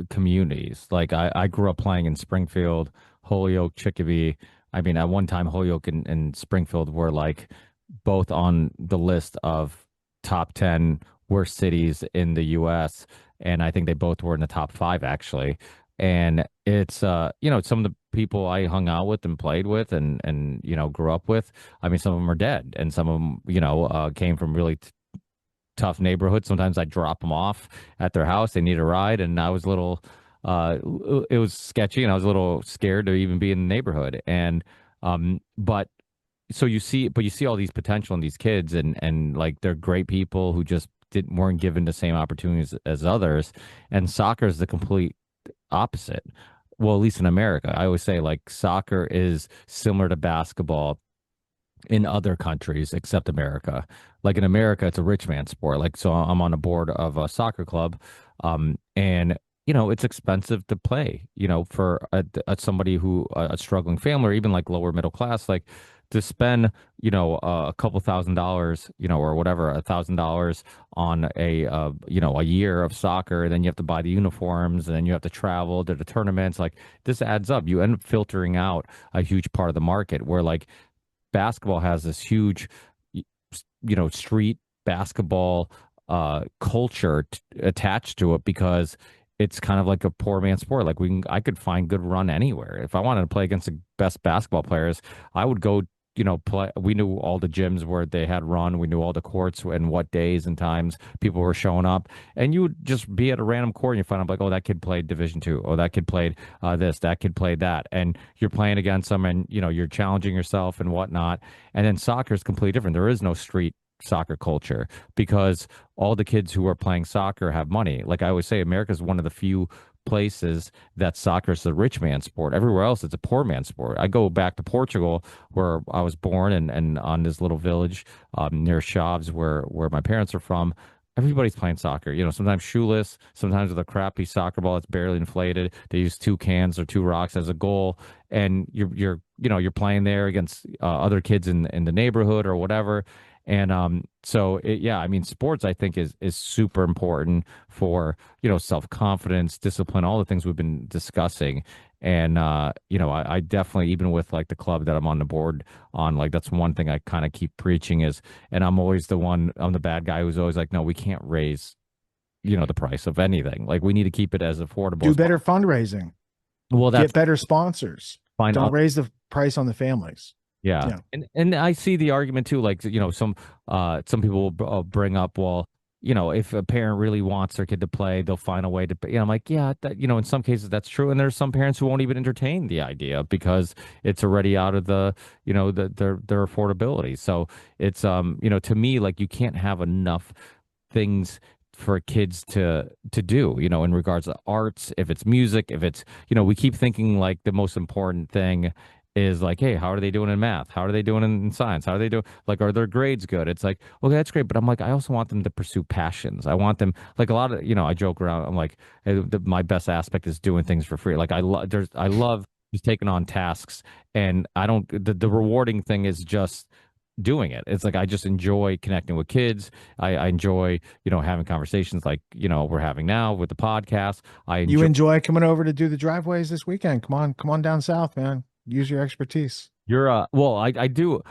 B: communities. Like I grew up playing in Springfield, Holyoke, Chicopee. I mean, at one time, Holyoke and Springfield were like both on the list of top 10 worst cities in the US. And I think they both were in the top five actually. And it's some of the people I hung out with and played with and grew up with. I mean, some of them are dead, and some of them came from really tough neighborhoods. Sometimes I drop them off at their house. They need a ride, and I was a little, it was sketchy, and I was a little scared to even be in the neighborhood. And but so you see all these potential in these kids, and like they're great people who just weren't given the same opportunities as others. And soccer is the complete opposite. Well, at least in America, I always say like soccer is similar to basketball in other countries except America. Like in America, it's a rich man sport. Like, so I'm on a board of a soccer club, and it's expensive to play. For somebody who a struggling family or even like lower middle class, like to spend a couple $1,000s, or whatever, $1,000 on a year of soccer. Then you have to buy the uniforms, and then you have to travel to the tournaments. Like this adds up. You end up filtering out a huge part of the market where like basketball has this huge, street basketball culture attached to it because it's kind of like a poor man's sport. Like I could find good run anywhere. If I wanted to play against the best basketball players, I would go, play. We knew all the gyms where they had run. We knew all the courts and what days and times people were showing up. And you would just be at a random court and you find out like, oh, that kid played Division II. Oh, that kid played this. That kid played that. And you're playing against them, and you're challenging yourself and whatnot. And then soccer is completely different. There is no street soccer culture because all the kids who are playing soccer have money. Like I always say, America is one of the few places that soccer is the rich man sport. Everywhere else, it's a poor man sport. I go back to Portugal, where I was born, and on this little village near Chaves, where my parents are from. Everybody's playing soccer. Sometimes shoeless, sometimes with a crappy soccer ball that's barely inflated. They use two cans or two rocks as a goal, and you're playing there against other kids in the neighborhood or whatever. And I mean, sports I think is super important for self-confidence, discipline, all the things we've been discussing. And I definitely, even with like the club that I'm on the board on, like that's one thing I kind of keep preaching is, and I'm the bad guy who's always like, no, we can't raise the price of anything. Like we need to keep it as affordable.
C: Do better fundraising.
B: Well,
C: get better sponsors. Don't raise the price on the families.
B: Yeah. And I see the argument too, like, some people will bring up, well, if a parent really wants their kid to play, they'll find a way to, I'm like, yeah, that, in some cases that's true. And there's some parents who won't even entertain the idea because it's already out of the, their affordability. So it's, to me, like you can't have enough things for kids to do, in regards to arts, if it's music, if it's, we keep thinking like the most important thing is like, hey, how are they doing in math? How are they doing in science? How are they doing? Like, are their grades good? It's like, okay, that's great. But I'm like, I also want them to pursue passions. I want them, like a lot of, I joke around. I'm like, hey, my best aspect is doing things for free. Like I love just taking on tasks, and I don't, the rewarding thing is just doing it. It's like I just enjoy connecting with kids. I enjoy, having conversations like, we're having now with the podcast. I
C: You
B: enjoy
C: enjoy coming over to do the driveways this weekend? Come on down south, man. Use your expertise.
B: your well, I do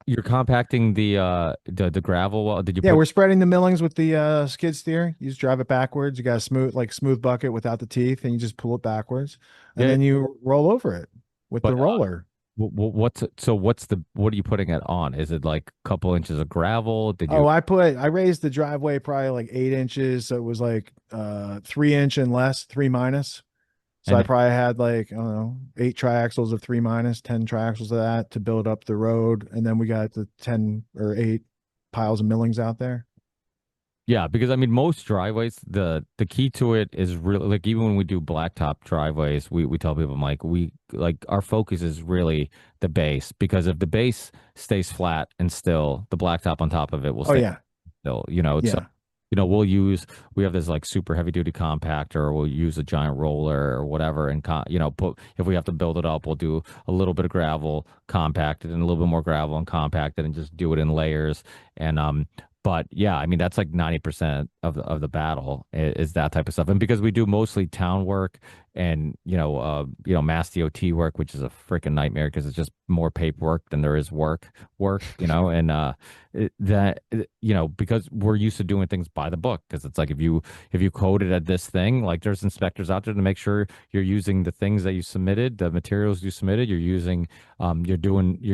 B: you're compacting the gravel. Well, did you
C: Yeah,
B: put
C: we're spreading the millings with the skid steer. You just drive it backwards. You got a smooth bucket without the teeth, and you just pull it backwards, and
B: yeah,
C: then you roll over it with the
B: but
C: roller.
B: what are you putting it on? Is it like a couple inches of gravel? Did
C: Oh,
B: you
C: I raised the driveway probably like 8 inches, so it was like 3 inch and less, three minus. So I
B: and
C: probably had like, I don't know, 8 triaxles of three minus, 10 triaxles of that to build up the road. And then we got the 10 or 8 piles of millings out there.
B: Yeah, because I mean most driveways, the key to it is really like even when we do blacktop driveways, we tell people like we like our focus is really the base because if the base stays flat and still, the blacktop on top of it will
C: Oh
B: stay
C: yeah.
B: still, so
C: Yeah.
B: we have this like super heavy duty compactor, or we'll use a giant roller or whatever and put if we have to build it up, we'll do a little bit of gravel compacted and a little bit more gravel and compacted and just do it in layers and but yeah, I mean that's like 90% of the battle is that type of stuff. And because we do mostly town work and mass DOT work, which is a freaking nightmare because it's just more paperwork than there is work, and because we're used to doing things by the book because it's like if you coded at this thing, like there's inspectors out there to make sure you're using the things that you submitted, the materials you submitted, you're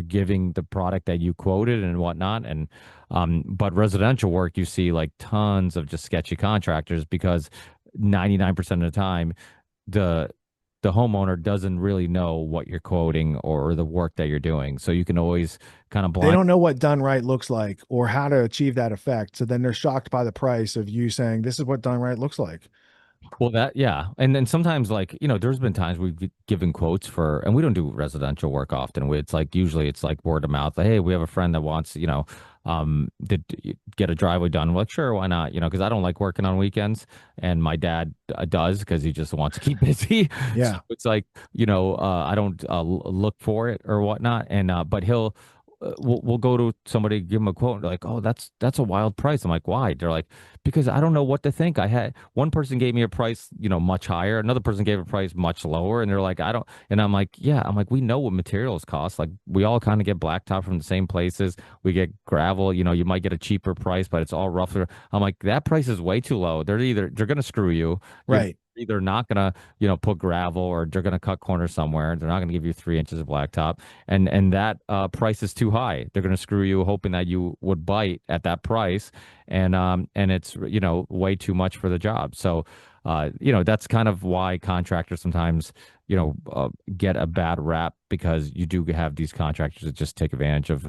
B: giving the product that you quoted and whatnot. And but residential work, you see like tons of just sketchy contractors because 99% of the time, the the homeowner doesn't really know what you're quoting or the work that you're doing. So you can always kind of
C: They
B: blind.
C: don't know what done right looks like or how to achieve that effect. So then they're shocked by the price of you saying, this is what done right looks like.
B: Well, yeah. And then sometimes, like, there's been times we've given quotes for, and we don't do residential work often. It's like, usually it's like word of mouth. Like, hey, we have a friend that wants, to get a driveway done. We're like, sure, why not? Because I don't like working on weekends. And my dad does because he just wants to keep busy. So
C: Yeah.
B: it's like, I don't look for it or whatnot. And, but we'll go to somebody, give them a quote, and they're like, "Oh, that's a wild price." I'm like, "Why?" They're like, "Because I don't know what to think." I had one person gave me a price, much higher. Another person gave a price much lower, and they're like, "I don't." And I'm like, "Yeah." I'm like, "We know what materials cost. Like, we all kind of get blacktop from the same places. We get gravel. You might get a cheaper price, but it's all rougher." I'm like, "That price is way too low. They're gonna screw you. You're
C: Right.
B: either not gonna, put gravel, or they're gonna cut corners somewhere. They're not gonna give you 3 inches of blacktop." And that price is too high. They're going to screw you, hoping that you would bite at that price, and it's way too much for the job. So, that's kind of why contractors sometimes get a bad rap because you do have these contractors that just take advantage of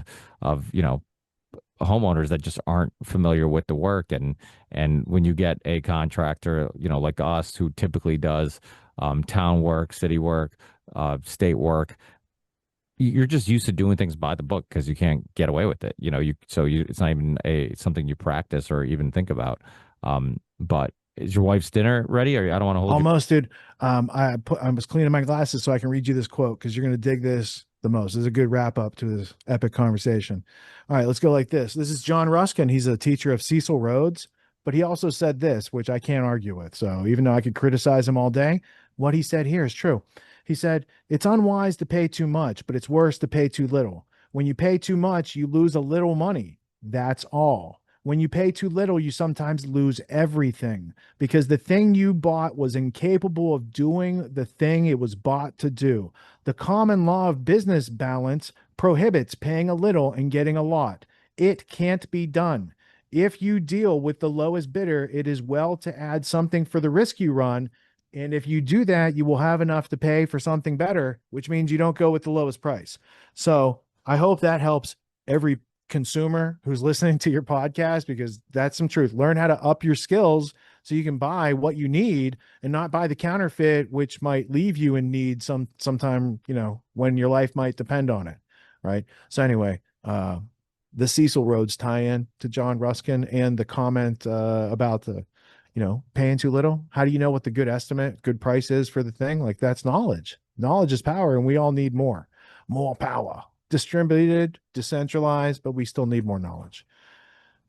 B: homeowners that just aren't familiar with the work. And when you get a contractor like us who typically does town work, city work, state work, you're just used to doing things by the book because you can't get away with it. It's not even something you practice or even think about. But is your wife's dinner ready? Or I don't want to hold you.
C: Almost, dude. I was cleaning my glasses so I can read you this quote because you're gonna dig this the most. This is a good wrap up to this epic conversation. All right, let's go like this. This is John Ruskin. He's a teacher of Cecil Rhodes, but he also said this, which I can't argue with. So even though I could criticize him all day, what he said here is true. He said, it's unwise to pay too much, but it's worse to pay too little. When you pay too much, you lose a little money. That's all. When you pay too little, you sometimes lose everything because the thing you bought was incapable of doing the thing it was bought to do. The common law of business balance prohibits paying a little and getting a lot. It can't be done. If you deal with the lowest bidder, it is well to add something for the risk you run. And if you do that, you will have enough to pay for something better, which means you don't go with the lowest price. So I hope that helps every consumer who's listening to your podcast, because that's some truth. Learn how to up your skills so you can buy what you need and not buy the counterfeit, which might leave you in need sometime, when your life might depend on it. Right. So anyway, the Cecil Rhodes tie-in to John Ruskin and the comment about the, paying too little. How do you know what the good price is for the thing? Like, that's knowledge. Knowledge is power, and we all need more power. Distributed, decentralized, but we still need more knowledge.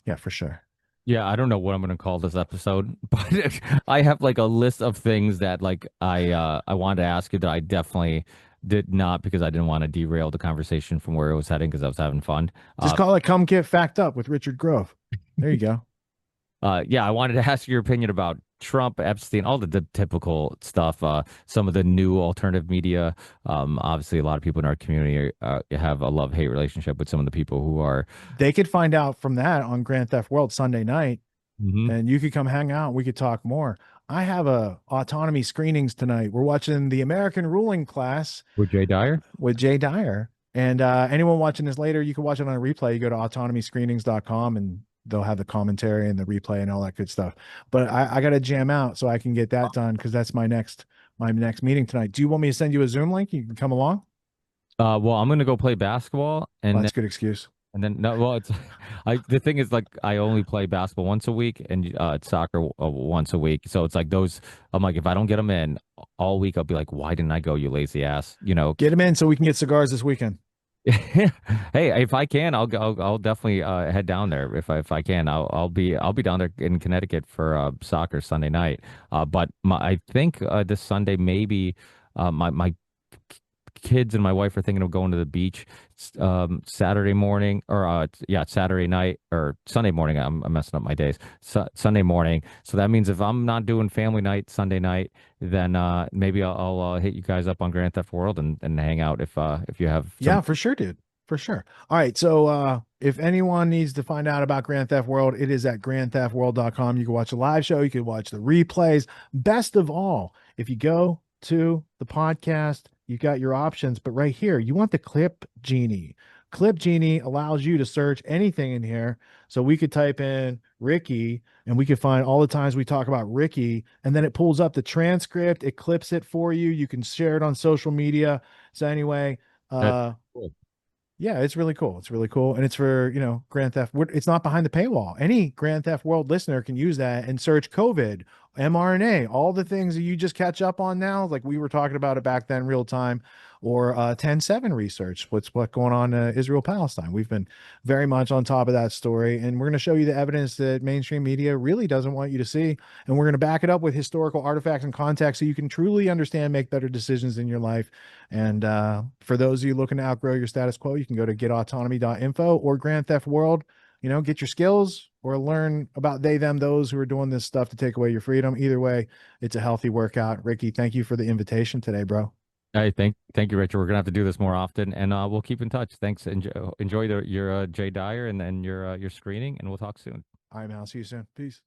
C: Yeah, for sure.
B: Yeah, I don't know what I'm gonna call this episode, but I have like a list of things that like I wanted to ask you that I definitely did not because I didn't want to derail the conversation from where it was heading because I was having fun.
C: Just call it "Come Get Fact Up" with Richard Grove. There you go.
B: Yeah, I wanted to ask your opinion about Trump, Epstein, all the typical stuff. Some of the new alternative media. Obviously, a lot of people in our community have a love-hate relationship with some of the people who are.
C: They could find out from that on Grand Theft World Sunday night,
B: Mhm.
C: and you could come hang out. We could talk more. I have a autonomy screenings tonight. We're watching the American Ruling Class
B: With Jay Dyer.
C: with Jay Dyer. And anyone watching this later, you can watch it on a replay. You go to autonomyscreenings.com and they'll have the commentary and the replay and all that good stuff. But I got to jam out so I can get that done because that's my next meeting tonight. Do you want me to send you a Zoom link? You can come along.
B: Well, I'm gonna go play basketball, and
C: Well, that's a good excuse.
B: and then no, well, it's the thing is like I only play basketball once a week and it's soccer once a week. So it's like those. I'm like if I don't get them in all week, I'll be like, why didn't I go, you lazy ass?
C: Get them in so we can get cigars this weekend.
B: Hey, if I can, I'll definitely head down there. If I can, I'll be down there in Connecticut for soccer Sunday night. But I think this Sunday maybe my kids and my wife are thinking of going to the beach Saturday morning or yeah, Saturday night or Sunday morning. I'm messing up my days. Sunday morning. So that means if I'm not doing family night Sunday night, then maybe I'll hit you guys up on Grand Theft World and hang out if you have
C: Yeah, for sure, dude. For sure. All right. So if anyone needs to find out about Grand Theft World, it is at grandtheftworld.com. You can watch a live show, you can watch the replays. Best of all, if you go to the podcast, you got your options, but right here, you want the Clip Genie. Clip Genie allows you to search anything in here. So we could type in Ricky and we could find all the times we talk about Ricky, and then it pulls up the transcript, it clips it for you. You can share it on social media. So anyway,
B: That's cool.
C: yeah, it's really cool. It's really cool. And it's for, Grand Theft. It's not behind the paywall. Any Grand Theft World listener can use that and search COVID, mRNA, all the things that you just catch up on now. Like we were talking about it back then, real time, or 10/7 research. What's going on Israel Palestine? We've been very much on top of that story. And we're going to show you the evidence that mainstream media really doesn't want you to see. And we're going to back it up with historical artifacts and context so you can truly understand, make better decisions in your life. And for those of you looking to outgrow your status quo, you can go to getautonomy.info or Grand Theft World, get your skills or learn about they, them, those who are doing this stuff to take away your freedom. Either way, it's a healthy workout. Ricky, thank you for the invitation today, bro.
B: Hey, thank you, Richard. We're gonna have to do this more often, and we'll keep in touch. Thanks. Enjoy your Jay Dyer and your screening, and we'll talk soon.
C: All right, man. I'll see you soon. Peace.